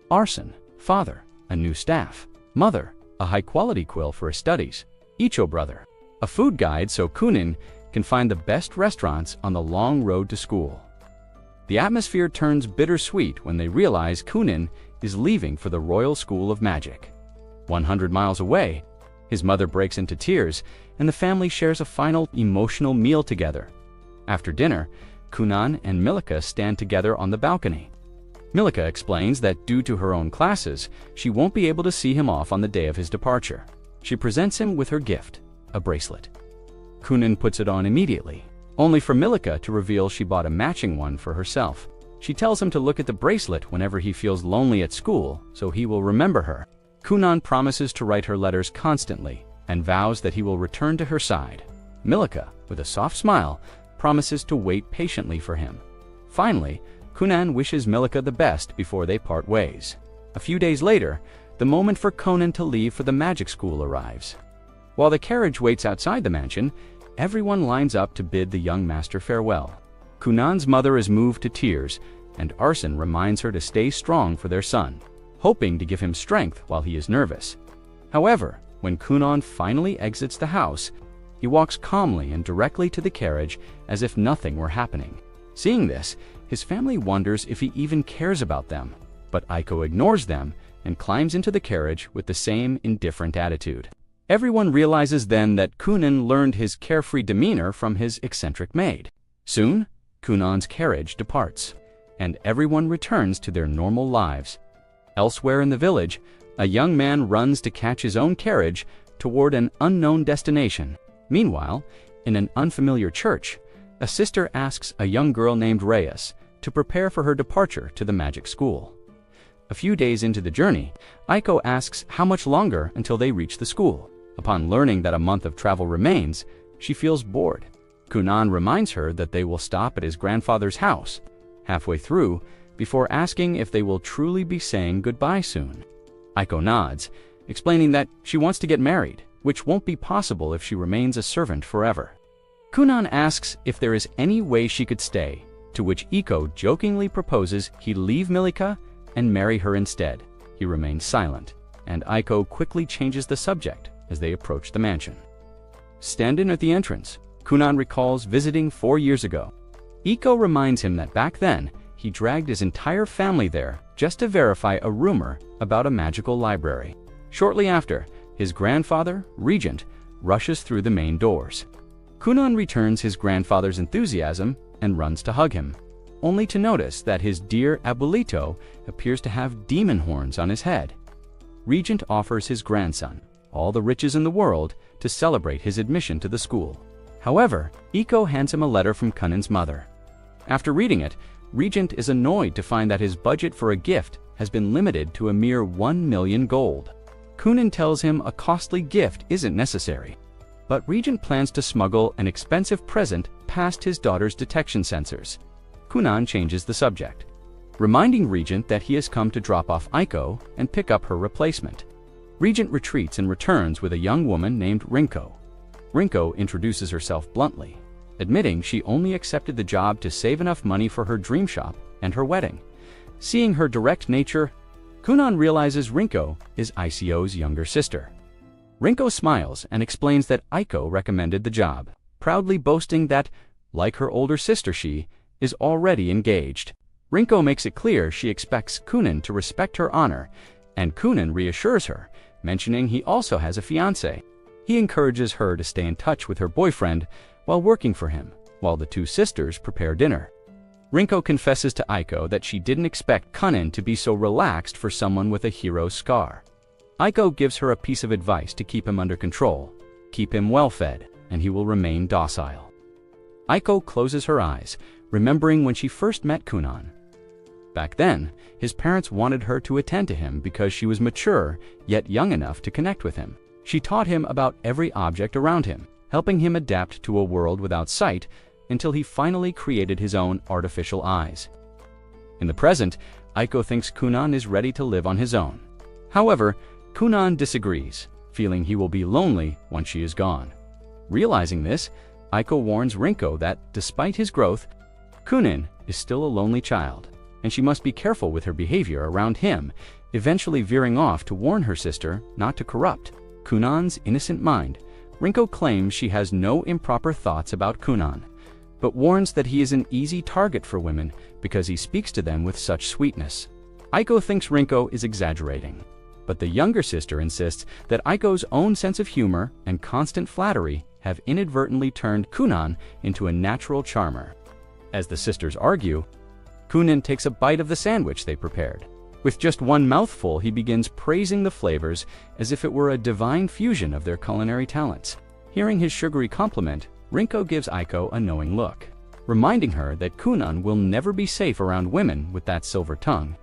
Arson, father, a new staff. Mother, a high-quality quill for his studies. Icho brother, a food guide so Kunon can find the best restaurants on the long road to school. The atmosphere turns bittersweet when they realize Kunon is leaving for the Royal School of Magic. 100 miles away, his mother breaks into tears, and the family shares a final emotional meal together. After dinner, Kunon and Milika stand together on the balcony. Milika explains that due to her own classes, she won't be able to see him off on the day of his departure. She presents him with her gift, a bracelet. Kunon puts it on immediately, only for Milika to reveal she bought a matching one for herself. She tells him to look at the bracelet whenever he feels lonely at school, so he will remember her. Kunon promises to write her letters constantly and vows that he will return to her side. Milika, with a soft smile, promises to wait patiently for him. Finally, Kunon wishes Milika the best before they part ways. A few days later, the moment for Kunon to leave for the magic school arrives. While the carriage waits outside the mansion, everyone lines up to bid the young master farewell. Kunon's mother is moved to tears, and Arson reminds her to stay strong for their son, hoping to give him strength while he is nervous. However, when Kunon finally exits the house, he walks calmly and directly to the carriage as if nothing were happening. Seeing this, his family wonders if he even cares about them, but Aiko ignores them and climbs into the carriage with the same indifferent attitude. Everyone realizes then that Kunon learned his carefree demeanor from his eccentric maid. Soon, Kunon's carriage departs, and everyone returns to their normal lives. Elsewhere in the village, a young man runs to catch his own carriage toward an unknown destination. Meanwhile, in an unfamiliar church, a sister asks a young girl named Reyes to prepare for her departure to the magic school. A few days into the journey, Aiko asks how much longer until they reach the school. Upon learning that a month of travel remains, she feels bored. Kunon reminds her that they will stop at his grandfather's house, halfway through, before asking if they will truly be saying goodbye soon. Aiko nods, explaining that she wants to get married, which won't be possible if she remains a servant forever. Kunon asks if there is any way she could stay, to which Aiko jokingly proposes he leave Milika and marry her instead. He remains silent, and Aiko quickly changes the subject as they approach the mansion. Standing at the entrance, Kunon recalls visiting 4 years ago. Aiko reminds him that back then, he dragged his entire family there just to verify a rumor about a magical library. Shortly after, his grandfather, Regent, rushes through the main doors. Kunon returns his grandfather's enthusiasm and runs to hug him, only to notice that his dear abuelito appears to have demon horns on his head. Regent offers his grandson all the riches in the world to celebrate his admission to the school. However, Aiko hands him a letter from Kunon's mother. After reading it, Regent is annoyed to find that his budget for a gift has been limited to a mere 1 million gold. Kunon tells him a costly gift isn't necessary, but Regent plans to smuggle an expensive present past his daughter's detection sensors. Kunon changes the subject, reminding Regent that he has come to drop off Aiko and pick up her replacement. Regent retreats and returns with a young woman named Rinko. Rinko introduces herself bluntly, admitting she only accepted the job to save enough money for her dream shop and her wedding. Seeing her direct nature, Kunon realizes Rinko is Ico's younger sister. Rinko smiles and explains that Aiko recommended the job, proudly boasting that, like her older sister, she is already engaged. Rinko makes it clear she expects Kunon to respect her honor, and Kunon reassures her, mentioning he also has a fiancé. He encourages her to stay in touch with her boyfriend while working for him, while the two sisters prepare dinner. Rinko confesses to Aiko that she didn't expect Kunon to be so relaxed for someone with a hero's scar. Aiko gives her a piece of advice to keep him under control. Keep him well-fed, and he will remain docile. Aiko closes her eyes, remembering when she first met Kunon. Back then, his parents wanted her to attend to him because she was mature, yet young enough to connect with him. She taught him about every object around him, helping him adapt to a world without sight until he finally created his own artificial eyes. In the present, Aiko thinks Kunon is ready to live on his own. However, Kunon disagrees, feeling he will be lonely once she is gone. Realizing this, Aiko warns Rinko that, despite his growth, Kunon is still a lonely child, and she must be careful with her behavior around him, eventually veering off to warn her sister not to corrupt Kunon's innocent mind. Rinko claims she has no improper thoughts about Kunon, but warns that he is an easy target for women because he speaks to them with such sweetness. Aiko thinks Rinko is exaggerating, but the younger sister insists that Aiko's own sense of humor and constant flattery have inadvertently turned Kunon into a natural charmer. As the sisters argue, Kunon takes a bite of the sandwich they prepared. With just one mouthful, he begins praising the flavors as if it were a divine fusion of their culinary talents. Hearing his sugary compliment, Rinko gives Aiko a knowing look, reminding her that Kunon will never be safe around women with that silver tongue.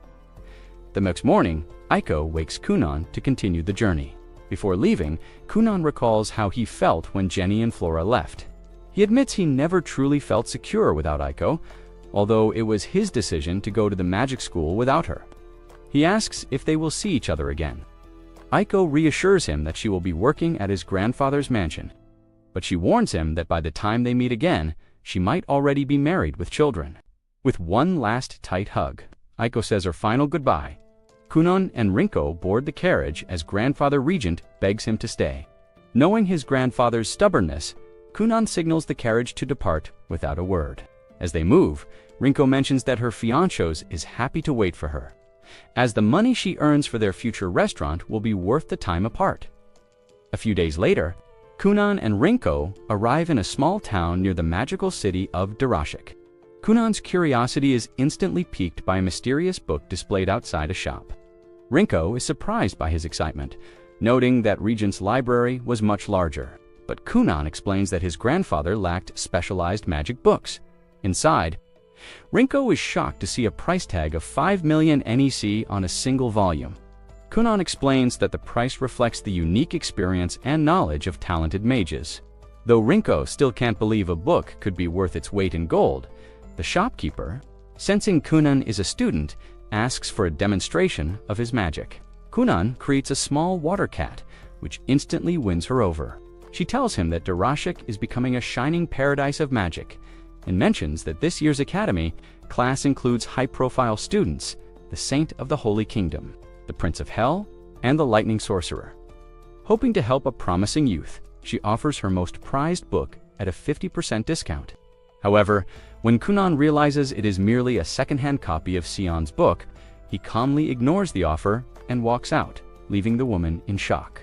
The next morning, Aiko wakes Kunon to continue the journey. Before leaving, Kunon recalls how he felt when Jenny and Flora left. He admits he never truly felt secure without Aiko, although it was his decision to go to the magic school without her. He asks if they will see each other again. Aiko reassures him that she will be working at his grandfather's mansion, but she warns him that by the time they meet again, she might already be married with children. With one last tight hug, Aiko says her final goodbye. Kunon and Rinko board the carriage as Grandfather Regent begs him to stay. Knowing his grandfather's stubbornness, Kunon signals the carriage to depart without a word. As they move, Rinko mentions that her fiancé is happy to wait for her, as the money she earns for their future restaurant will be worth the time apart. A few days later, Kunon and Rinko arrive in a small town near the magical city of Darashik. Kunon's curiosity is instantly piqued by a mysterious book displayed outside a shop. Rinko is surprised by his excitement, noting that Regent's library was much larger, but Kunon explains that his grandfather lacked specialized magic books. Inside, Rinko is shocked to see a price tag of 5 million NEC on a single volume. Kunon explains that the price reflects the unique experience and knowledge of talented mages. Though Rinko still can't believe a book could be worth its weight in gold, the shopkeeper, sensing Kunon is a student, asks for a demonstration of his magic. Kunon creates a small water cat, which instantly wins her over. She tells him that Darashik is becoming a shining paradise of magic, and mentions that this year's academy class includes high-profile students, the Saint of the Holy Kingdom, the Prince of Hell, and the Lightning Sorcerer. Hoping to help a promising youth, she offers her most prized book at a 50% discount. However, when Kunon realizes it is merely a second-hand copy of Sion's book, he calmly ignores the offer and walks out, leaving the woman in shock.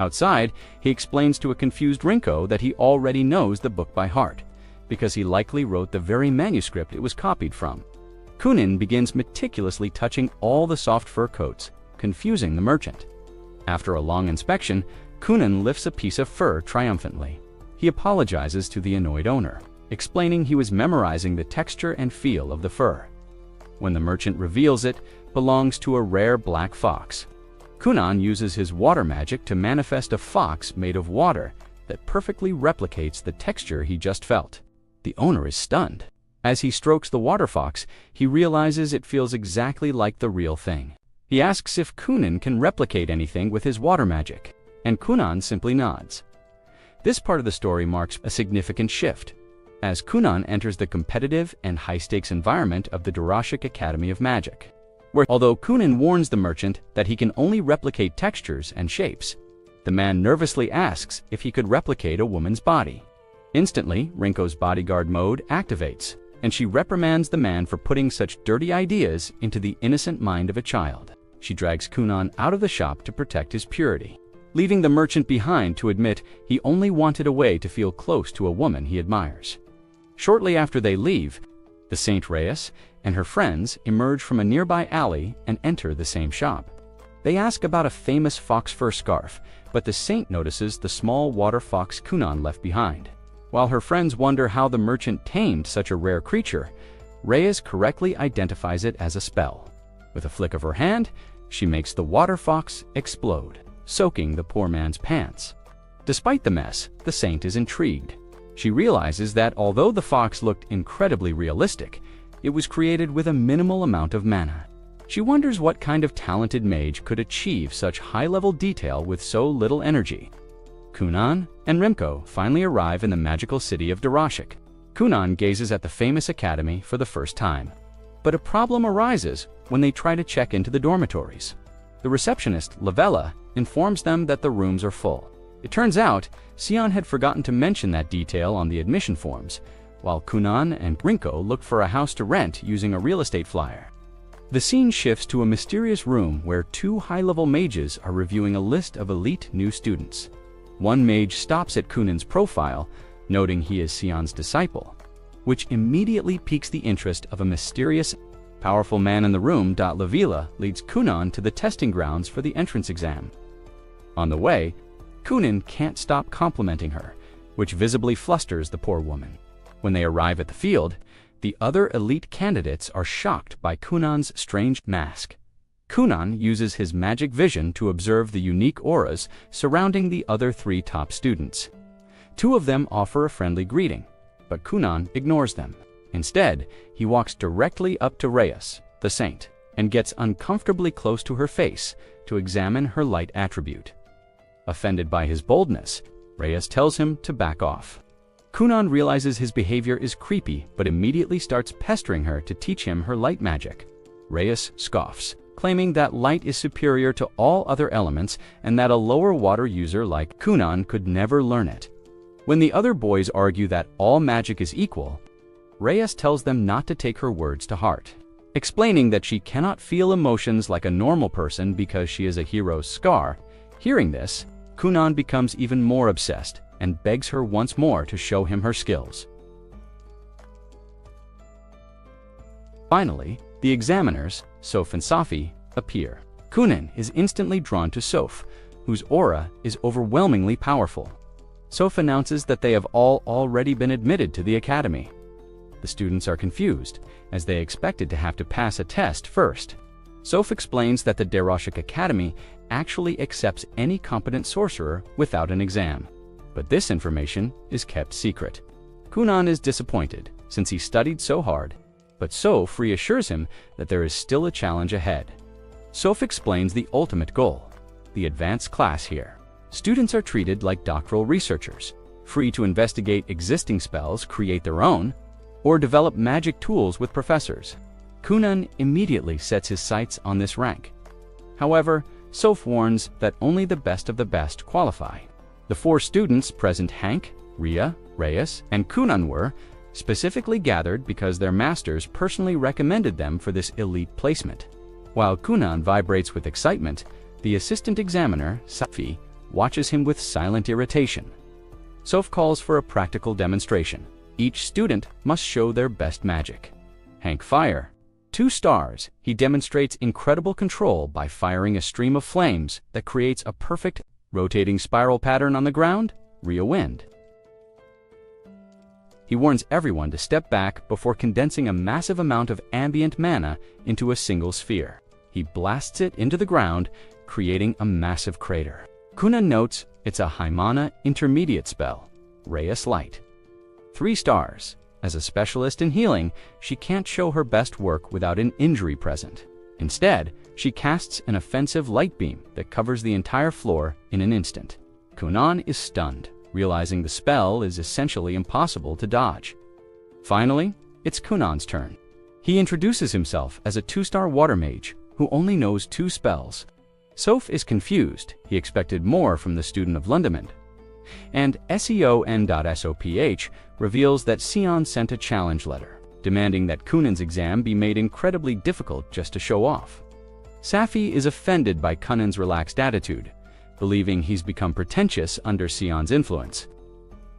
Outside, he explains to a confused Rinko that he already knows the book by heart, because he likely wrote the very manuscript it was copied from. Kunon begins meticulously touching all the soft fur coats, confusing the merchant. After a long inspection, Kunon lifts a piece of fur triumphantly. He apologizes to the annoyed owner, explaining he was memorizing the texture and feel of the fur. When the merchant reveals it belongs to a rare black fox. Kunon uses his water magic to manifest a fox made of water that perfectly replicates the texture he just felt. The owner is stunned. As he strokes the water fox, he realizes it feels exactly like the real thing. He asks if Kunon can replicate anything with his water magic, and Kunon simply nods. This part of the story marks a significant shift, as Kunon enters the competitive and high-stakes environment of the Darashik Academy of Magic, where although Kunon warns the merchant that he can only replicate textures and shapes, the man nervously asks if he could replicate a woman's body. Instantly, Rinko's bodyguard mode activates, and she reprimands the man for putting such dirty ideas into the innocent mind of a child. She drags Kunon out of the shop to protect his purity, leaving the merchant behind to admit he only wanted a way to feel close to a woman he admires. Shortly after they leave, the Saint Reyes and her friends emerge from a nearby alley and enter the same shop. They ask about a famous fox fur scarf, but the saint notices the small water fox Kunon left behind. While her friends wonder how the merchant tamed such a rare creature, Reyes correctly identifies it as a spell. With a flick of her hand, she makes the water fox explode, soaking the poor man's pants. Despite the mess, the saint is intrigued. She realizes that although the fox looked incredibly realistic, it was created with a minimal amount of mana. She wonders what kind of talented mage could achieve such high-level detail with so little energy. Kunon and Rinko finally arrive in the magical city of Darashik. Kunon gazes at the famous academy for the first time. But a problem arises when they try to check into the dormitories. The receptionist, Lavella, informs them that the rooms are full. It turns out, Sion had forgotten to mention that detail on the admission forms, while Kunon and Rinko look for a house to rent using a real estate flyer. The scene shifts to a mysterious room where two high-level mages are reviewing a list of elite new students. One mage stops at Kunon's profile, noting he is Sion's disciple, which immediately piques the interest of a mysterious, powerful man in the room. Lavilla leads Kunon to the testing grounds for the entrance exam. On the way, Kunon can't stop complimenting her, which visibly flusters the poor woman. When they arrive at the field, the other elite candidates are shocked by Kunon's strange mask. Kunon uses his magic vision to observe the unique auras surrounding the other three top students. Two of them offer a friendly greeting, but Kunon ignores them. Instead, he walks directly up to Reyes, the saint, and gets uncomfortably close to her face to examine her light attribute. Offended by his boldness, Reyes tells him to back off. Kunon realizes his behavior is creepy, but immediately starts pestering her to teach him her light magic. Reyes scoffs, claiming that light is superior to all other elements and that a lower water user like Kunon could never learn it. When the other boys argue that all magic is equal, Reyes tells them not to take her words to heart, explaining that she cannot feel emotions like a normal person because she is a hero's scar. Hearing this, Kunon becomes even more obsessed and begs her once more to show him her skills. Finally, the examiners, Soph and Safi, appear. Kunon is instantly drawn to Soph, whose aura is overwhelmingly powerful. Soph announces that they have all already been admitted to the academy. The students are confused, as they expected to have to pass a test first. Soph explains that the Darashik Academy actually accepts any competent sorcerer without an exam. But this information is kept secret. Kunon is disappointed, since he studied so hard, but Soph reassures him that there is still a challenge ahead. Soph explains the ultimate goal, the advanced class here. Students are treated like doctoral researchers, free to investigate existing spells, create their own, or develop magic tools with professors. Kunon immediately sets his sights on this rank. However, Soph warns that only the best of the best qualify. The four students present, Hank, Ria, Reyes, and Kunon, were specifically gathered because their masters personally recommended them for this elite placement. While Kunon vibrates with excitement, the assistant examiner, Safi, watches him with silent irritation. Soph calls for a practical demonstration. Each student must show their best magic. Hank fire. 2 stars. He demonstrates incredible control by firing a stream of flames that creates a perfect rotating spiral pattern on the ground. Ria wind. He warns everyone to step back before condensing a massive amount of ambient mana into a single sphere. He blasts it into the ground, creating a massive crater. Kunon notes it's a high mana intermediate spell, Reyes Light. 3 stars. As a specialist in healing, she can't show her best work without an injury present. Instead, she casts an offensive light beam that covers the entire floor in an instant. Kunon is stunned, realizing the spell is essentially impossible to dodge. Finally, it's Kunon's turn. He introduces himself as a 2-star water mage who only knows 2 spells. Soph is confused. He expected more from the student of Lundamend. And SEON.SOPH reveals that Sion sent a challenge letter, demanding that Kunon's exam be made incredibly difficult just to show off. Safi is offended by Kunon's relaxed attitude, believing he's become pretentious under Sion's influence.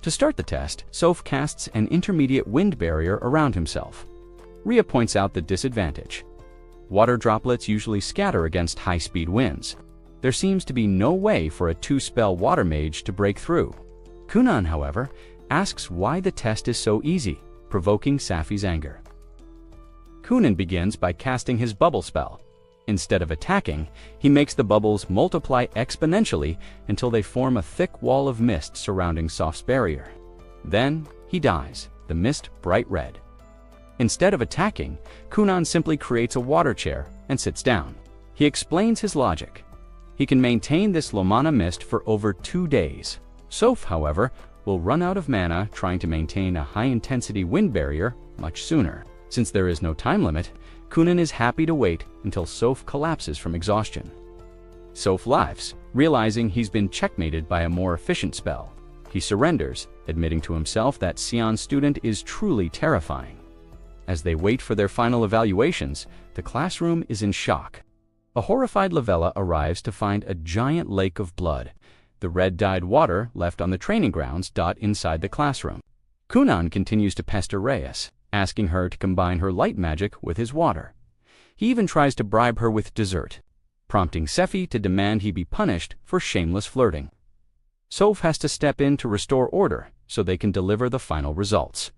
To start the test, Soph casts an intermediate wind barrier around himself. Rhea points out the disadvantage. Water droplets usually scatter against high-speed winds. There seems to be no way for a 2-spell water mage to break through. Kunon, however, asks why the test is so easy, provoking Safi's anger. Kunon begins by casting his bubble spell. Instead of attacking, he makes the bubbles multiply exponentially until they form a thick wall of mist surrounding Soph's barrier. Then he dies, the mist bright red. Instead of attacking, Kunon simply creates a water chair and sits down. He explains his logic. He can maintain this Lomana mist for over 2 days. Soph, however, will run out of mana trying to maintain a high-intensity wind barrier much sooner. Since there is no time limit, Kunon is happy to wait until Soph collapses from exhaustion. Soph laughs, realizing he's been checkmated by a more efficient spell. He surrenders, admitting to himself that Sion's student is truly terrifying. As they wait for their final evaluations, the classroom is in shock. A horrified Lavella arrives to find a giant lake of blood. The red-dyed water left on the training grounds dot inside the classroom. Kunon continues to pester Reyes, asking her to combine her light magic with his water. He even tries to bribe her with dessert, prompting Sephi to demand he be punished for shameless flirting. Soph has to step in to restore order so they can deliver the final results.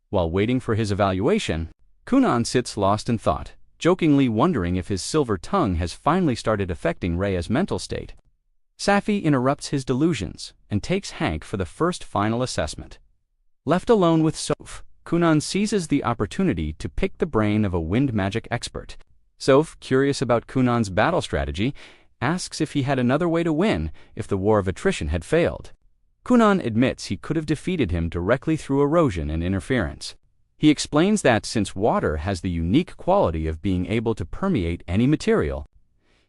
While waiting for his evaluation, Kunon sits lost in thought, jokingly wondering if his silver tongue has finally started affecting Rhea's mental state. Safi interrupts his delusions and takes Hank for the first final assessment. Left alone with Soph, Kunon seizes the opportunity to pick the brain of a wind magic expert. Soph, curious about Kunon's battle strategy, asks if he had another way to win if the war of attrition had failed. Kunon admits he could have defeated him directly through erosion and interference. He explains that since water has the unique quality of being able to permeate any material,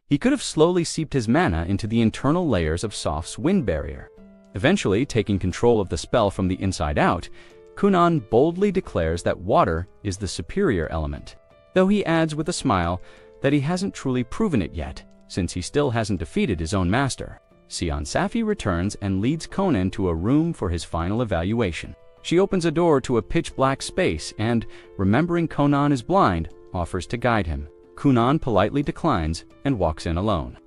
he could have slowly seeped his mana into the internal layers of Soph's wind barrier. Eventually, taking control of the spell from the inside out, Kunon boldly declares that water is the superior element, though he adds with a smile that he hasn't truly proven it yet, since he still hasn't defeated his own master. Sion Safi returns and leads Kunon to a room for his final evaluation. She opens a door to a pitch-black space and, remembering Kunon is blind, offers to guide him. Kunon politely declines and walks in alone.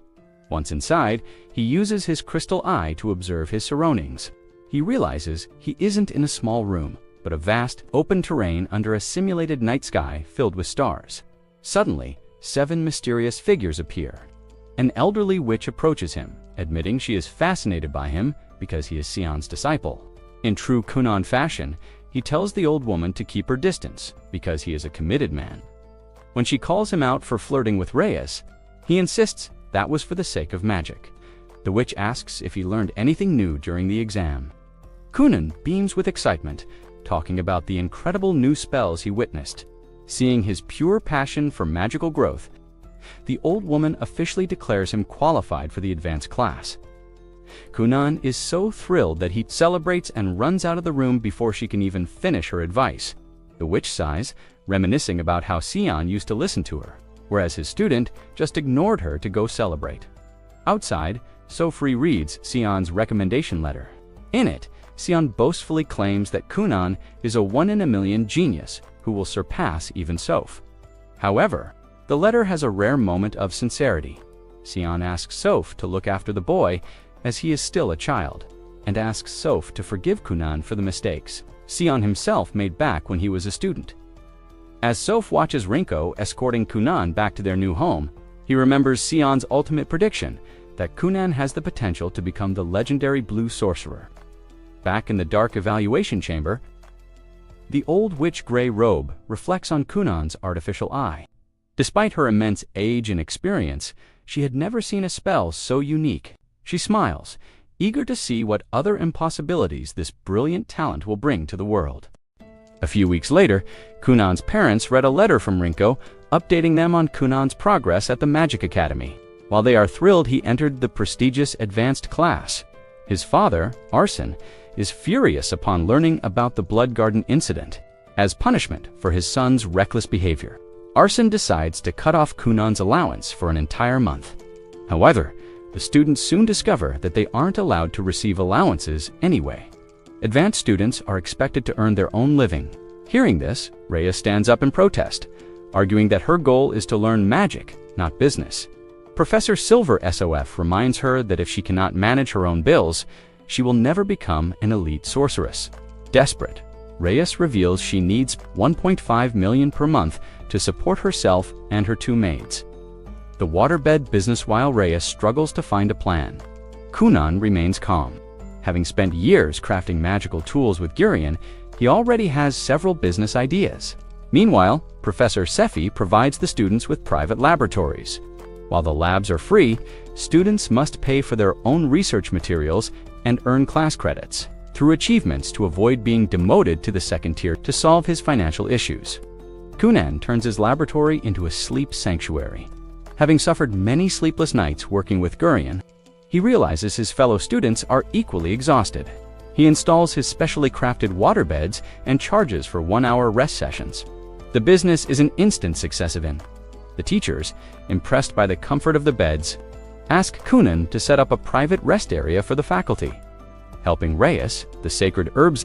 Once inside, he uses his crystal eye to observe his surroundings. He realizes he isn't in a small room, but a vast, open terrain under a simulated night sky filled with stars. Suddenly, 7 mysterious figures appear. An elderly witch approaches him, admitting she is fascinated by him because he is Sion's disciple. In true Kunon fashion, he tells the old woman to keep her distance because he is a committed man. When she calls him out for flirting with Reyes, he insists that was for the sake of magic. The witch asks if he learned anything new during the exam. Kunon beams with excitement, talking about the incredible new spells he witnessed. Seeing his pure passion for magical growth, the old woman officially declares him qualified for the advanced class. Kunon is so thrilled that he celebrates and runs out of the room before she can even finish her advice. The witch sighs, reminiscing about how Sion used to listen to her, whereas his student just ignored her to go celebrate. Outside, Soph reads Sion's recommendation letter. In it, Sion boastfully claims that Kunon is a 1-in-a-million genius who will surpass even Soph. However, the letter has a rare moment of sincerity. Sion asks Soph to look after the boy as he is still a child, and asks Soph to forgive Kunon for the mistakes Sion himself made back when he was a student. As Soph watches Rinko escorting Kunon back to their new home, he remembers Sion's ultimate prediction that Kunon has the potential to become the legendary blue sorcerer. Back in the dark evaluation chamber, the old witch gray robe reflects on Kunon's artificial eye. Despite her immense age and experience, she had never seen a spell so unique. She smiles, eager to see what other impossibilities this brilliant talent will bring to the world. A few weeks later, Kunon's parents read a letter from Rinko updating them on Kunon's progress at the Magic Academy. While they are thrilled he entered the prestigious advanced class, his father, Arsene, is furious upon learning about the Blood Garden incident. As punishment for his son's reckless behavior, Arsene decides to cut off Kunon's allowance for an entire month. However, the students soon discover that they aren't allowed to receive allowances anyway. Advanced students are expected to earn their own living. Hearing this, Rhea stands up in protest, arguing that her goal is to learn magic, not business. Professor Silver SOF reminds her that if she cannot manage her own bills, she will never become an elite sorceress. Desperate, Reyes reveals she needs 1.5 million per month to support herself and her 2 maids. The waterbed business. While Reyes struggles to find a plan, Kunon remains calm. Having spent years crafting magical tools with Gurion, he already has several business ideas. Meanwhile, Professor Sefi provides the students with private laboratories. While the labs are free, students must pay for their own research materials and earn class credits through achievements to avoid being demoted to the second tier. To solve his financial issues, Kunon turns his laboratory into a sleep sanctuary. Having suffered many sleepless nights working with Gurion, he realizes his fellow students are equally exhausted. He installs his specially crafted waterbeds and charges for 1-hour rest sessions. The business is an instant success event. The teachers, impressed by the comfort of the beds, ask Kunon to set up a private rest area for the faculty. Helping Reyes, the sacred herbs,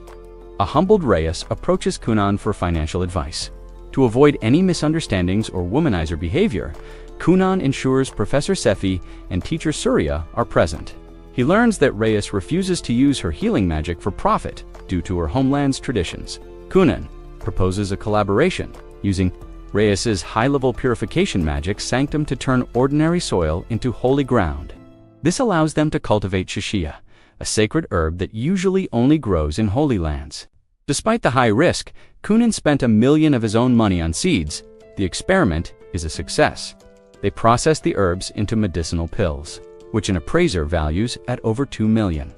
a humbled Reyes approaches Kunon for financial advice. To avoid any misunderstandings or womanizer behavior, Kunon ensures Professor Sefi and Teacher Surya are present. He learns that Reyes refuses to use her healing magic for profit due to her homeland's traditions. Kunon proposes a collaboration using Reyes's high-level purification magic Sanctum to turn ordinary soil into holy ground. This allows them to cultivate Shishia, a sacred herb that usually only grows in holy lands. Despite the high risk, Kunon spent $1 million of his own money on seeds. The experiment is a success. They process the herbs into medicinal pills, which an appraiser values at over $2 million.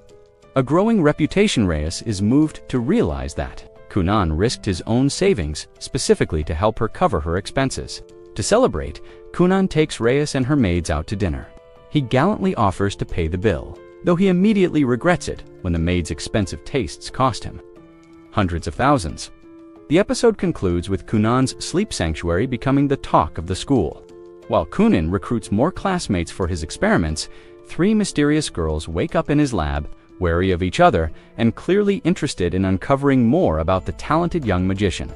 A growing reputation. Reyes is moved to realize that Kunon risked his own savings specifically to help her cover her expenses. To celebrate, Kunon takes Reyes and her maids out to dinner. He gallantly offers to pay the bill, though he immediately regrets it when the maids' expensive tastes cost him hundreds of thousands. The episode concludes with Kunon's sleep sanctuary becoming the talk of the school. While Kunon recruits more classmates for his experiments, 3 mysterious girls wake up in his lab, wary of each other and clearly interested in uncovering more about the talented young magician.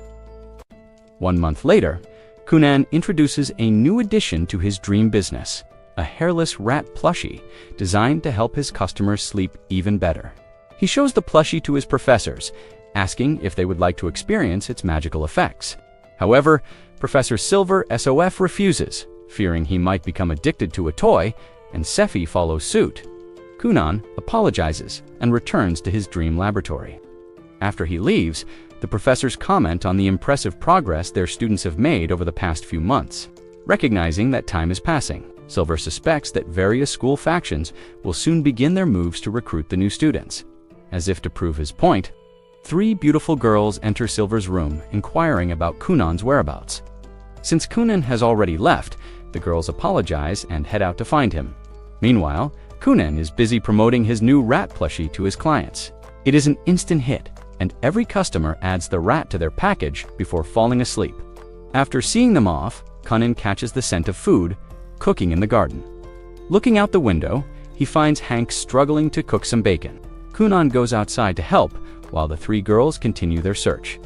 1 month later, Kunon introduces a new addition to his dream business, a hairless rat plushie designed to help his customers sleep even better. He shows the plushie to his professors, asking if they would like to experience its magical effects. However, Professor Silver SOF refuses, fearing he might become addicted to a toy, and Sefi follows suit. Kunon apologizes and returns to his dream laboratory. After he leaves, the professors comment on the impressive progress their students have made over the past few months. Recognizing that time is passing, Silver suspects that various school factions will soon begin their moves to recruit the new students. As if to prove his point, 3 beautiful girls enter Silver's room inquiring about Kunon's whereabouts. Since Kunon has already left, the girls apologize and head out to find him. Meanwhile, Kunon is busy promoting his new rat plushie to his clients. It is an instant hit, and every customer adds the rat to their package before falling asleep. After seeing them off, Kunon catches the scent of food cooking in the garden. Looking out the window, he finds Hank struggling to cook some bacon. Kunon goes outside to help while the 3 girls continue their search.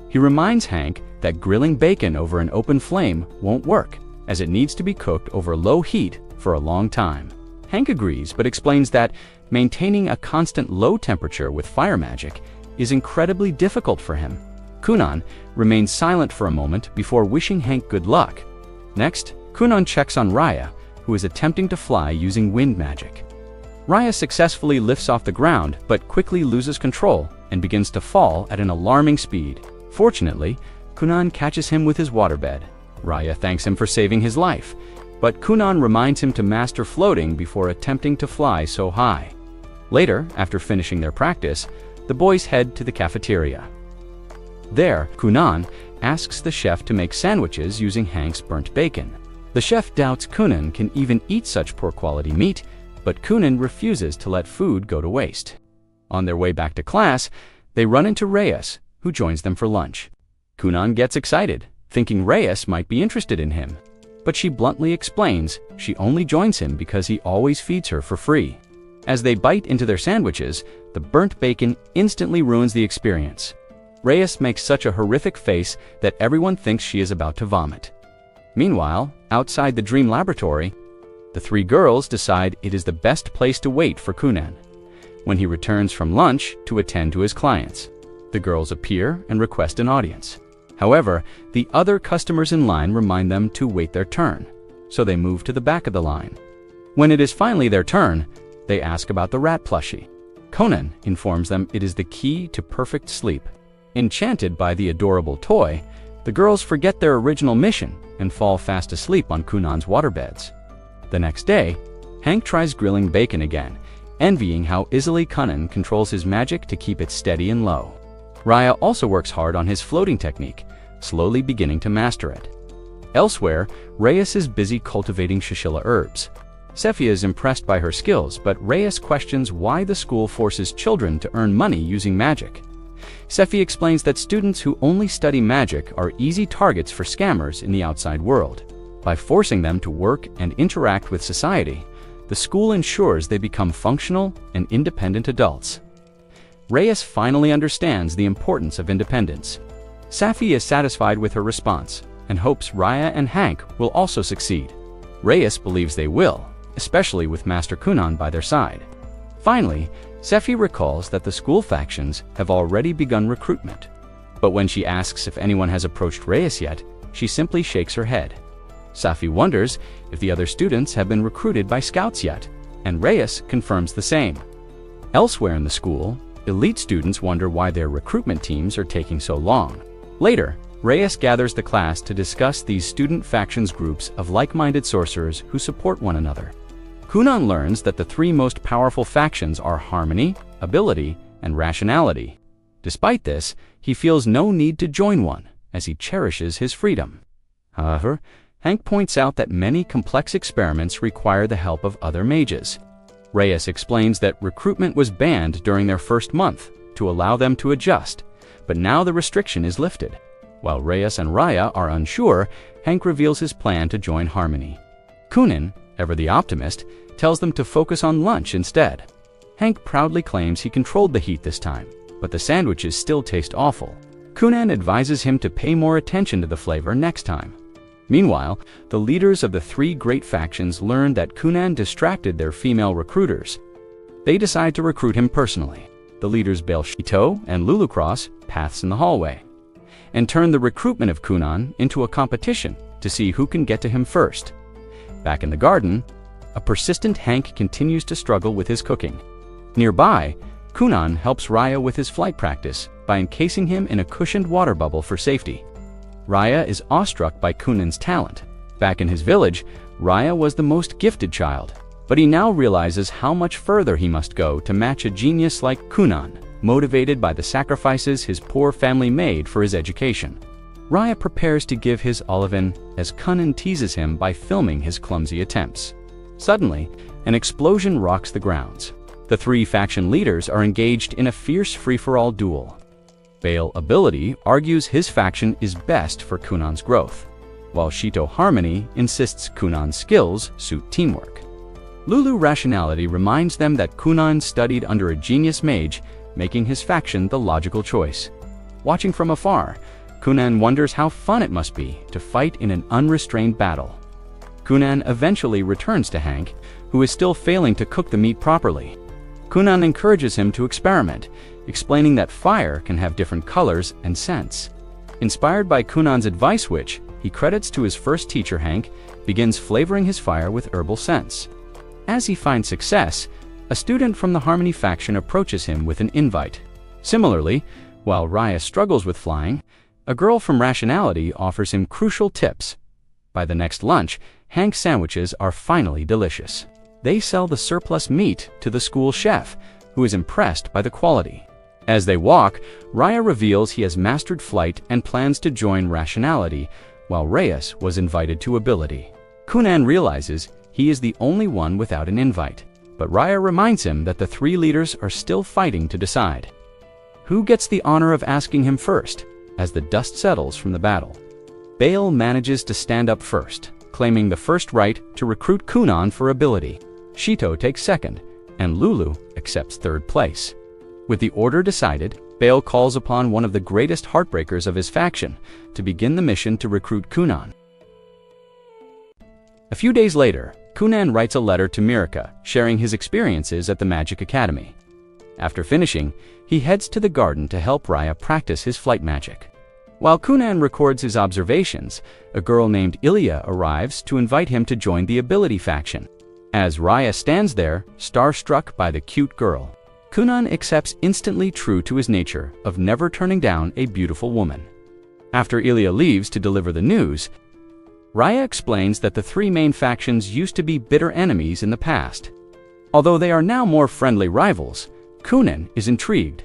He reminds Hank that grilling bacon over an open flame won't work, as it needs to be cooked over low heat for a long time. Hank agrees, but explains that maintaining a constant low temperature with fire magic is incredibly difficult for him. Kunon remains silent for a moment before wishing Hank good luck. Next, Kunon checks on Raya, who is attempting to fly using wind magic. Raya successfully lifts off the ground, but quickly loses control and begins to fall at an alarming speed. Fortunately, Kunon catches him with his waterbed. Raya thanks him for saving his life, but Kunon reminds him to master floating before attempting to fly so high. Later, after finishing their practice, the boys head to the cafeteria. There, Kunon asks the chef to make sandwiches using Hank's burnt bacon. The chef doubts Kunon can even eat such poor quality meat, but Kunon refuses to let food go to waste. On their way back to class, they run into Reyes, who joins them for lunch. Kunon gets excited, thinking Reyes might be interested in him, but she bluntly explains she only joins him because he always feeds her for free. As they bite into their sandwiches, the burnt bacon instantly ruins the experience. Reyes makes such a horrific face that everyone thinks she is about to vomit. Meanwhile, outside the dream laboratory, the three girls decide it is the best place to wait for Kunon when he returns from lunch to attend to his clients. The girls appear and request an audience. However, the other customers in line remind them to wait their turn, so they move to the back of the line. When it is finally their turn, they ask about the rat plushie. Kunon informs them it is the key to perfect sleep. Enchanted by the adorable toy, the girls forget their original mission and fall fast asleep on Kunon's waterbeds. The next day, Hank tries grilling bacon again, envying how easily Kunon controls his magic to keep it steady and low. Raya also works hard on his floating technique, slowly beginning to master it. Elsewhere, Reyes is busy cultivating chinchilla herbs. Sephia is impressed by her skills, but Reyes questions why the school forces children to earn money using magic. Sephia explains that students who only study magic are easy targets for scammers in the outside world. By forcing them to work and interact with society, the school ensures they become functional and independent adults. Reyes finally understands the importance of independence. Safi is satisfied with her response and hopes Raya and Hank will also succeed. Reyes believes they will, especially with Master Kunon by their side. Finally, Sefi recalls that the school factions have already begun recruitment. But when she asks if anyone has approached Reyes yet, she simply shakes her head. Safi wonders if the other students have been recruited by scouts yet, and Reyes confirms the same. Elsewhere in the school, elite students wonder why their recruitment teams are taking so long. Later, Reyes gathers the class to discuss these student factions groups of like-minded sorcerers who support one another. Kunon learns that the three most powerful factions are harmony, ability, and rationality. Despite this, he feels no need to join one, as he cherishes his freedom. However, Hank points out that many complex experiments require the help of other mages. Reyes explains that recruitment was banned during their first month to allow them to adjust, but now the restriction is lifted. While Reyes and Raya are unsure, Hank reveals his plan to join Harmony. Kunon, ever the optimist, tells them to focus on lunch instead. Hank proudly claims he controlled the heat this time, but the sandwiches still taste awful. Kunon advises him to pay more attention to the flavor next time. Meanwhile, the leaders of the three great factions learn that Kunon distracted their female recruiters. They decide to recruit him personally. The leaders bail Shito and Lulu cross paths in the hallway, and turn the recruitment of Kunon into a competition to see who can get to him first. Back in the garden, a persistent Hank continues to struggle with his cooking. Nearby, Kunon helps Raya with his flight practice by encasing him in a cushioned water bubble for safety. Raya is awestruck by Kunon's talent. Back in his village, Raya was the most gifted child, but he now realizes how much further he must go to match a genius like Kunon, motivated by the sacrifices his poor family made for his education. Raya prepares to give his Olivin as Kunon teases him by filming his clumsy attempts. Suddenly, an explosion rocks the grounds. The three faction leaders are engaged in a fierce free-for-all duel. Bail Ability argues his faction is best for Kunon's growth, while Shito Harmony insists Kunon's skills suit teamwork. Lulu Rationality reminds them that Kunon studied under a genius mage, making his faction the logical choice. Watching from afar, Kunon wonders how fun it must be to fight in an unrestrained battle. Kunon eventually returns to Hank, who is still failing to cook the meat properly. Kunon encourages him to experiment, explaining that fire can have different colors and scents. Inspired by Kunon's advice, which he credits to his first teacher, Hank begins flavoring his fire with herbal scents. As he finds success, a student from the Harmony faction approaches him with an invite. Similarly, while Raya struggles with flying, a girl from Rationality offers him crucial tips, By the next lunch, Hank's sandwiches are finally delicious. They sell the surplus meat to the school chef, who is impressed by the quality. As they walk, Raya reveals he has mastered flight and plans to join rationality, while Reyes was invited to ability. Kunon realizes he is the only one without an invite, but Raya reminds him that the three leaders are still fighting to decide who gets the honor of asking him first. As the dust settles from the battle, Bale manages to stand up first, claiming the first right to recruit Kunon for ability. Shito takes second, and Lulu accepts third place. With the order decided, Bale calls upon one of the greatest heartbreakers of his faction to begin the mission to recruit Kunon. A few days later, Kunon writes a letter to Mirka, sharing his experiences at the Magic Academy. After finishing, he heads to the garden to help Raya practice his flight magic. While Kunon records his observations, a girl named Ilya arrives to invite him to join the ability faction. As Raya stands there, starstruck by the cute girl, Kunon accepts, instantly true to his nature of never turning down a beautiful woman. After Ilya leaves to deliver the news, Raya explains that the three main factions used to be bitter enemies in the past. Although they are now more friendly rivals, Kunon is intrigued.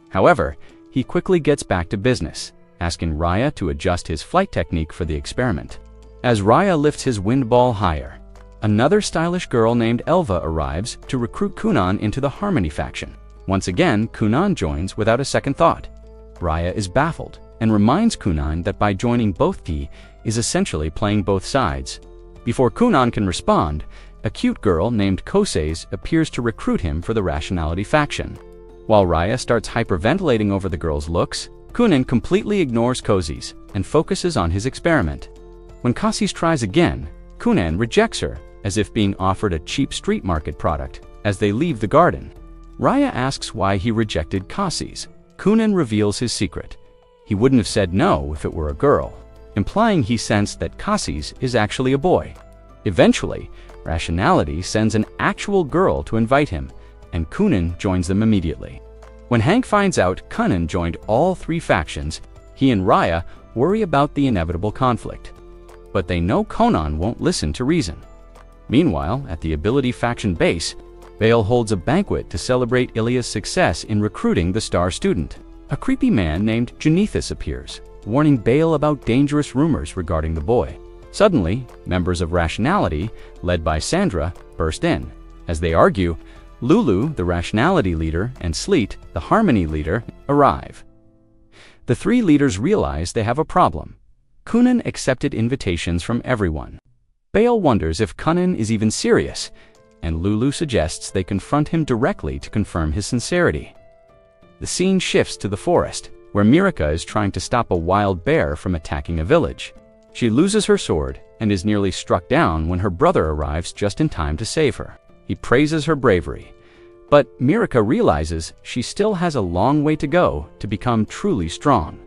However, he quickly gets back to business, asking Raya to adjust his flight technique for the experiment. As Raya lifts his wind ball higher, another stylish girl named Elva arrives to recruit Kunon into the Harmony faction. Once again, Kunon joins without a second thought. Raya is baffled and reminds Kunon that by joining both he is essentially playing both sides. Before Kunon can respond, a cute girl named Koses appears to recruit him for the Rationality faction. While Raya starts hyperventilating over the girl's looks, Kunon completely ignores Koses and focuses on his experiment. When Koses tries again, Kunon rejects her, as if being offered a cheap street market product. As they leave the garden, Raya asks why he rejected Koses. Kunon reveals his secret. He wouldn't have said no if it were a girl, implying he sensed that Koses is actually a boy. Eventually, Rationality sends an actual girl to invite him, and Kunon joins them immediately. When Hank finds out Kunon joined all three factions, he and Raya worry about the inevitable conflict. But they know Kunon won't listen to reason. Meanwhile, at the Ability faction base, Bale holds a banquet to celebrate Ilya's success in recruiting the star student. A creepy man named Janethus appears, warning Bale about dangerous rumors regarding the boy. Suddenly, members of Rationality, led by Sandra, burst in. As they argue, Lulu, the Rationality leader, and Sleet, the Harmony leader, arrive. The three leaders realize they have a problem. Kunon accepted invitations from everyone. Bale wonders if Kunon is even serious, and Lulu suggests they confront him directly to confirm his sincerity. The scene shifts to the forest, where Mirka is trying to stop a wild bear from attacking a village. She loses her sword and is nearly struck down when her brother arrives just in time to save her. He praises her bravery, but Mirka realizes she still has a long way to go to become truly strong.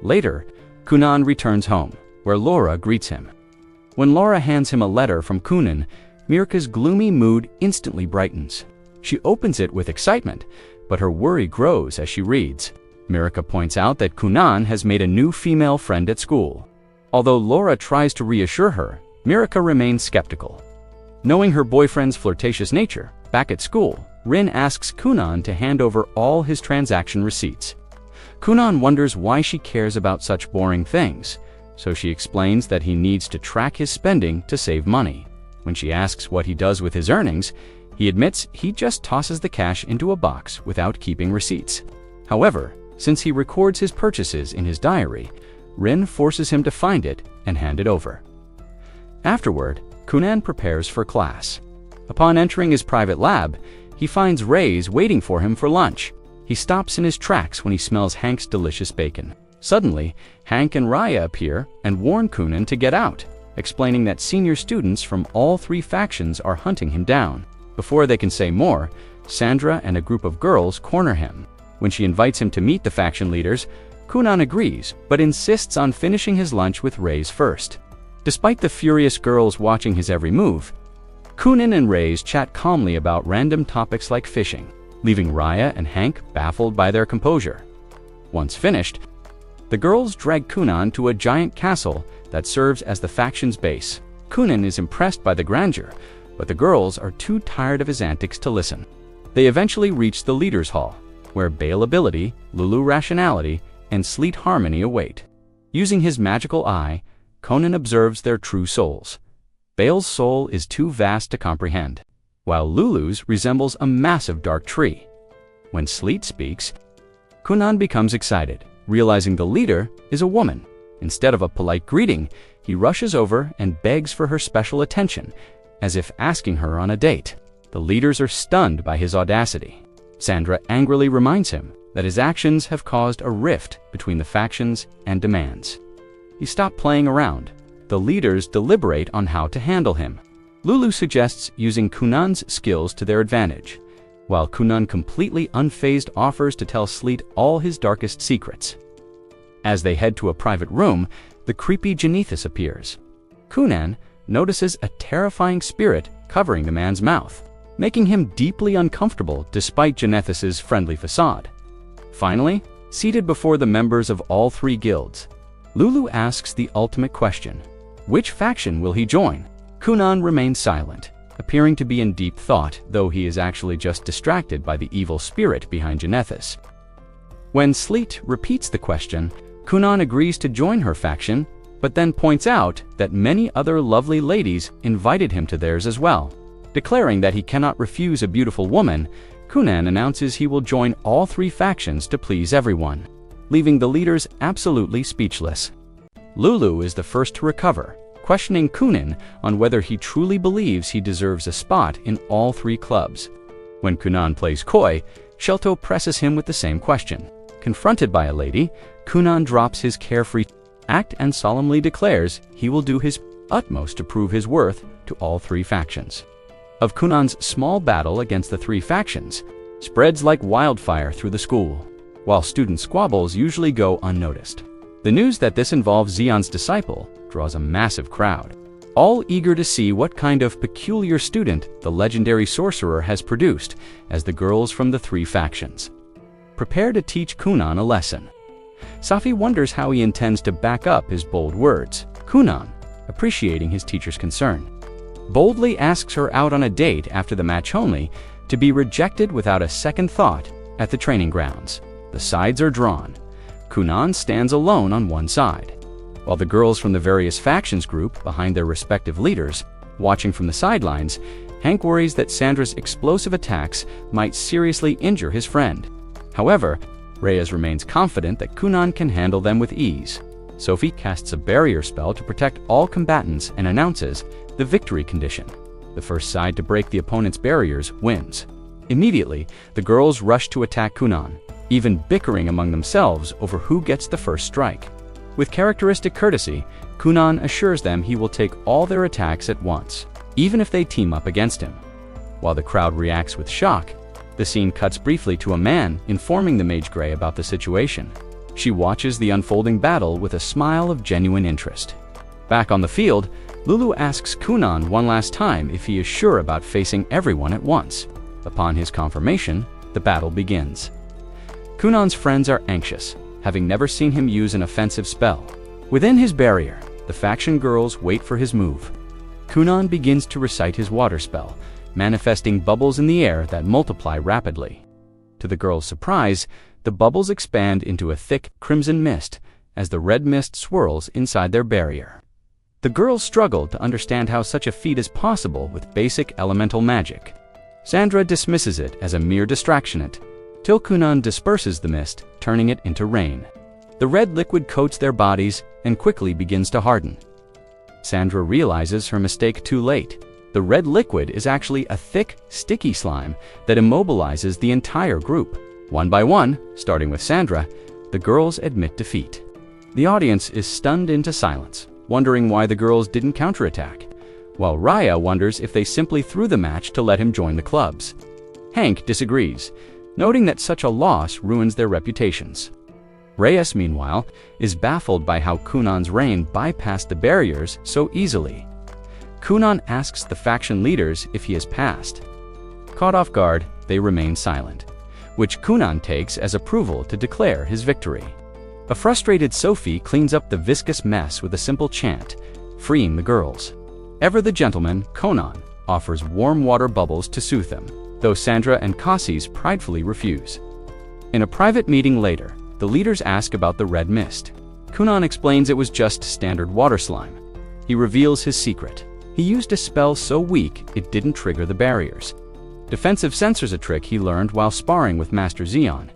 Later, Kunon returns home, where Laura greets him. When Laura hands him a letter from Kunon, Mirka's gloomy mood instantly brightens. She opens it with excitement, but her worry grows as she reads. Mirka points out that Kunon has made a new female friend at school. Although Laura tries to reassure her, Mirka remains skeptical. Knowing her boyfriend's flirtatious nature, back at school, Rin asks Kunon to hand over all his transaction receipts. Kunon wonders why she cares about such boring things, so she explains that he needs to track his spending to save money. When she asks what he does with his earnings, he admits he just tosses the cash into a box without keeping receipts. However, since he records his purchases in his diary, Rin forces him to find it and hand it over. Afterward, Kunon prepares for class. Upon entering his private lab, he finds Reyes waiting for him for lunch. He stops in his tracks when he smells Hank's delicious bacon. Suddenly, Hank and Raya appear and warn Kunon to get out, explaining that senior students from all three factions are hunting him down. Before they can say more, Sandra and a group of girls corner him. When she invites him to meet the faction leaders, Kunon agrees, but insists on finishing his lunch with Reyes first. Despite the furious girls watching his every move, Kunon and Reyes chat calmly about random topics like fishing, leaving Raya and Hank baffled by their composure. Once finished, the girls drag Kunon to a giant castle that serves as the faction's base. Kunon is impressed by the grandeur, but the girls are too tired of his antics to listen. They eventually reach the leaders' hall, where Bale ability, Lulu rationality, and Sleet harmony await. Using his magical eye, Kunon observes their true souls. Bale's soul is too vast to comprehend, while Lulu's resembles a massive dark tree. When Sleet speaks, Kunon becomes excited, realizing the leader is a woman. Instead of a polite greeting, he rushes over and begs for her special attention, as if asking her on a date. The leaders are stunned by his audacity. Sandra angrily reminds him that his actions have caused a rift between the factions and demands he stop playing around. The leaders deliberate on how to handle him. Lulu suggests using Kunon's skills to their advantage, while Kunon completely unfazed offers to tell Sleet all his darkest secrets. As they head to a private room, the creepy Genethus appears. Kunon notices a terrifying spirit covering the man's mouth, making him deeply uncomfortable despite Genethus's friendly facade. Finally, seated before the members of all three guilds, Lulu asks the ultimate question: which faction will he join? Kunon remains silent, appearing to be in deep thought, though he is actually just distracted by the evil spirit behind Genethus. When Sleet repeats the question, Kunon agrees to join her faction, but then points out that many other lovely ladies invited him to theirs as well. Declaring that he cannot refuse a beautiful woman, Kunon announces he will join all three factions to please everyone, leaving the leaders absolutely speechless. Lulu is the first to recover, questioning Kunon on whether he truly believes he deserves a spot in all three clubs. When Kunon plays coy, Shelto presses him with the same question. Confronted by a lady, Kunon drops his carefree act and solemnly declares he will do his utmost to prove his worth to all three factions. Of Kunon's small battle against the three factions spreads like wildfire through the school, while student squabbles usually go unnoticed. The news that this involves Zeon's disciple draws a massive crowd, all eager to see what kind of peculiar student the legendary sorcerer has produced as the girls from the three factions prepare to teach Kunon a lesson. Safi wonders how he intends to back up his bold words. Kunon, appreciating his teacher's concern, boldly asks her out on a date after the match only, to be rejected without a second thought at the training grounds. The sides are drawn. Kunon stands alone on one side, while the girls from the various factions group behind their respective leaders. Watching from the sidelines, Hank worries that Sandra's explosive attacks might seriously injure his friend. However, Reyes remains confident that Kunon can handle them with ease. Sophie casts a barrier spell to protect all combatants and announces the victory condition. The first side to break the opponent's barriers wins. Immediately, the girls rush to attack Kunon, even bickering among themselves over who gets the first strike. With characteristic courtesy, Kunon assures them he will take all their attacks at once, even if they team up against him. While the crowd reacts with shock, the scene cuts briefly to a man informing the Mage Grey about the situation. She watches the unfolding battle with a smile of genuine interest. Back on the field, Lulu asks Kunon one last time if he is sure about facing everyone at once. Upon his confirmation, the battle begins. Kunon's friends are anxious, having never seen him use an offensive spell. Within his barrier, the faction girls wait for his move. Kunon begins to recite his water spell, manifesting bubbles in the air that multiply rapidly. To the girls' surprise, the bubbles expand into a thick crimson mist as the red mist swirls inside their barrier. The girls struggle to understand how such a feat is possible with basic elemental magic. Sandra dismisses it as a mere distraction till Kunon disperses the mist, turning it into rain. The red liquid coats their bodies and quickly begins to harden. Sandra realizes her mistake too late. The red liquid is actually a thick, sticky slime that immobilizes the entire group. One by one, starting with Sandra, the girls admit defeat. The audience is stunned into silence, wondering why the girls didn't counterattack, while Raya wonders if they simply threw the match to let him join the clubs. Hank disagrees, noting that such a loss ruins their reputations. Reyes, meanwhile, is baffled by how Kunon's reign bypassed the barriers so easily. Kunon asks the faction leaders if he has passed. Caught off guard, they remain silent, which Kunon takes as approval to declare his victory. A frustrated Sophie cleans up the viscous mess with a simple chant, freeing the girls. Ever the gentleman, Kunon, offers warm water bubbles to soothe them, though Sandra and Cassis pridefully refuse. In a private meeting later, the leaders ask about the red mist. Kunon explains it was just standard water slime. He reveals his secret. He used a spell so weak it didn't trigger the barriers. Defensive sensor's a trick he learned while sparring with Master Zeon.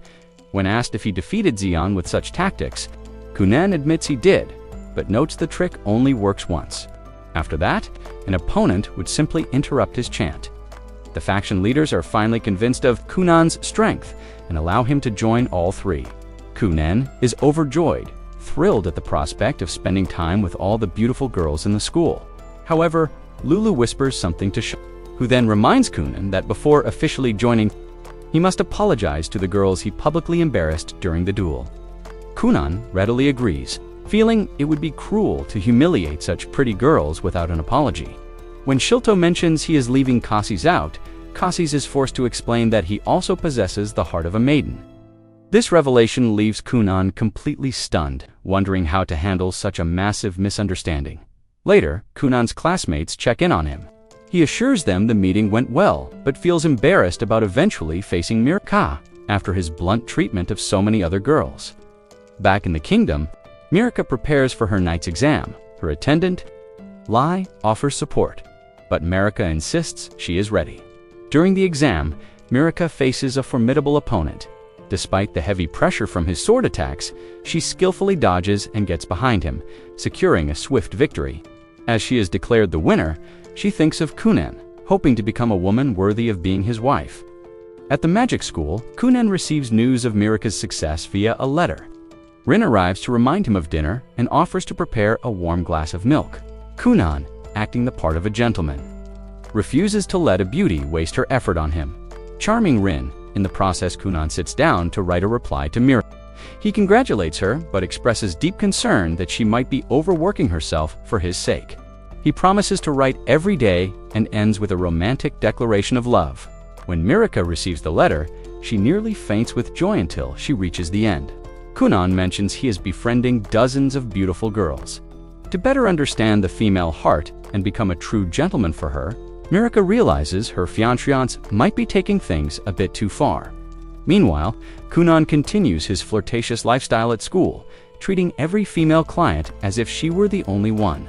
When asked if he defeated Zeon with such tactics, Kunon admits he did, but notes the trick only works once. After that, an opponent would simply interrupt his chant. The faction leaders are finally convinced of Kunon's strength and allow him to join all three. Kunon is overjoyed, thrilled at the prospect of spending time with all the beautiful girls in the school. However, Lulu whispers something to Shaw, who then reminds Kunon that before officially joining, he must apologize to the girls he publicly embarrassed during the duel. Kunon readily agrees, feeling it would be cruel to humiliate such pretty girls without an apology. When Shilto mentions he is leaving Cassis out, Cassis is forced to explain that he also possesses the heart of a maiden. This revelation leaves Kunon completely stunned, wondering how to handle such a massive misunderstanding. Later, Kunon's classmates check in on him. He assures them the meeting went well, but feels embarrassed about eventually facing Mirka after his blunt treatment of so many other girls. Back in the kingdom, Mirka prepares for her night's exam. Her attendant, Lai, offers support, but Mirka insists she is ready. During the exam, Mirka faces a formidable opponent. Despite the heavy pressure from his sword attacks, she skillfully dodges and gets behind him, securing a swift victory. As she is declared the winner, she thinks of Kunon, hoping to become a woman worthy of being his wife. At the magic school, Kunon receives news of Mirka's success via a letter. Rin arrives to remind him of dinner and offers to prepare a warm glass of milk. Kunon, acting the part of a gentleman, refuses to let a beauty waste her effort on him. Charming Rin, in the process Kunon sits down to write a reply to Mirka. He congratulates her, but expresses deep concern that she might be overworking herself for his sake. He promises to write every day and ends with a romantic declaration of love. When Mirka receives the letter, she nearly faints with joy until she reaches the end. Kunon mentions he is befriending dozens of beautiful girls. To better understand the female heart and become a true gentleman for her, Mirka realizes her fiancé might be taking things a bit too far. Meanwhile, Kunon continues his flirtatious lifestyle at school, treating every female client as if she were the only one.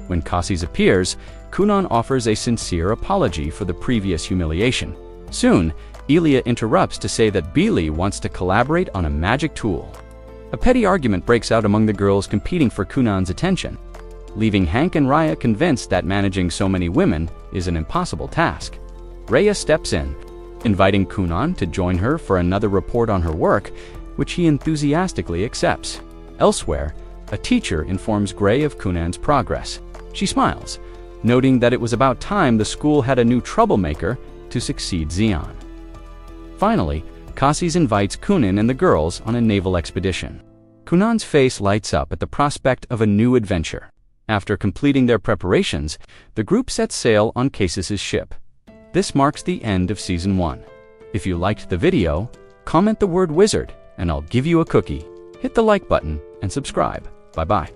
When Cassis appears, Kunon offers a sincere apology for the previous humiliation. Soon, Ilia interrupts to say that Billy wants to collaborate on a magic tool. A petty argument breaks out among the girls competing for Kunon's attention, leaving Hank and Raya convinced that managing so many women is an impossible task. Raya steps in, inviting Kunon to join her for another report on her work, which he enthusiastically accepts. Elsewhere, a teacher informs Gray of Kunon's progress. She smiles, noting that it was about time the school had a new troublemaker to succeed Zeon. Finally, Cassis invites Kunon and the girls on a naval expedition. Kunon's face lights up at the prospect of a new adventure. After completing their preparations, the group sets sail on Cassis' ship. This marks the end of Season 1. If you liked the video, comment the word wizard and I'll give you a cookie. Hit the like button and subscribe. Bye-bye.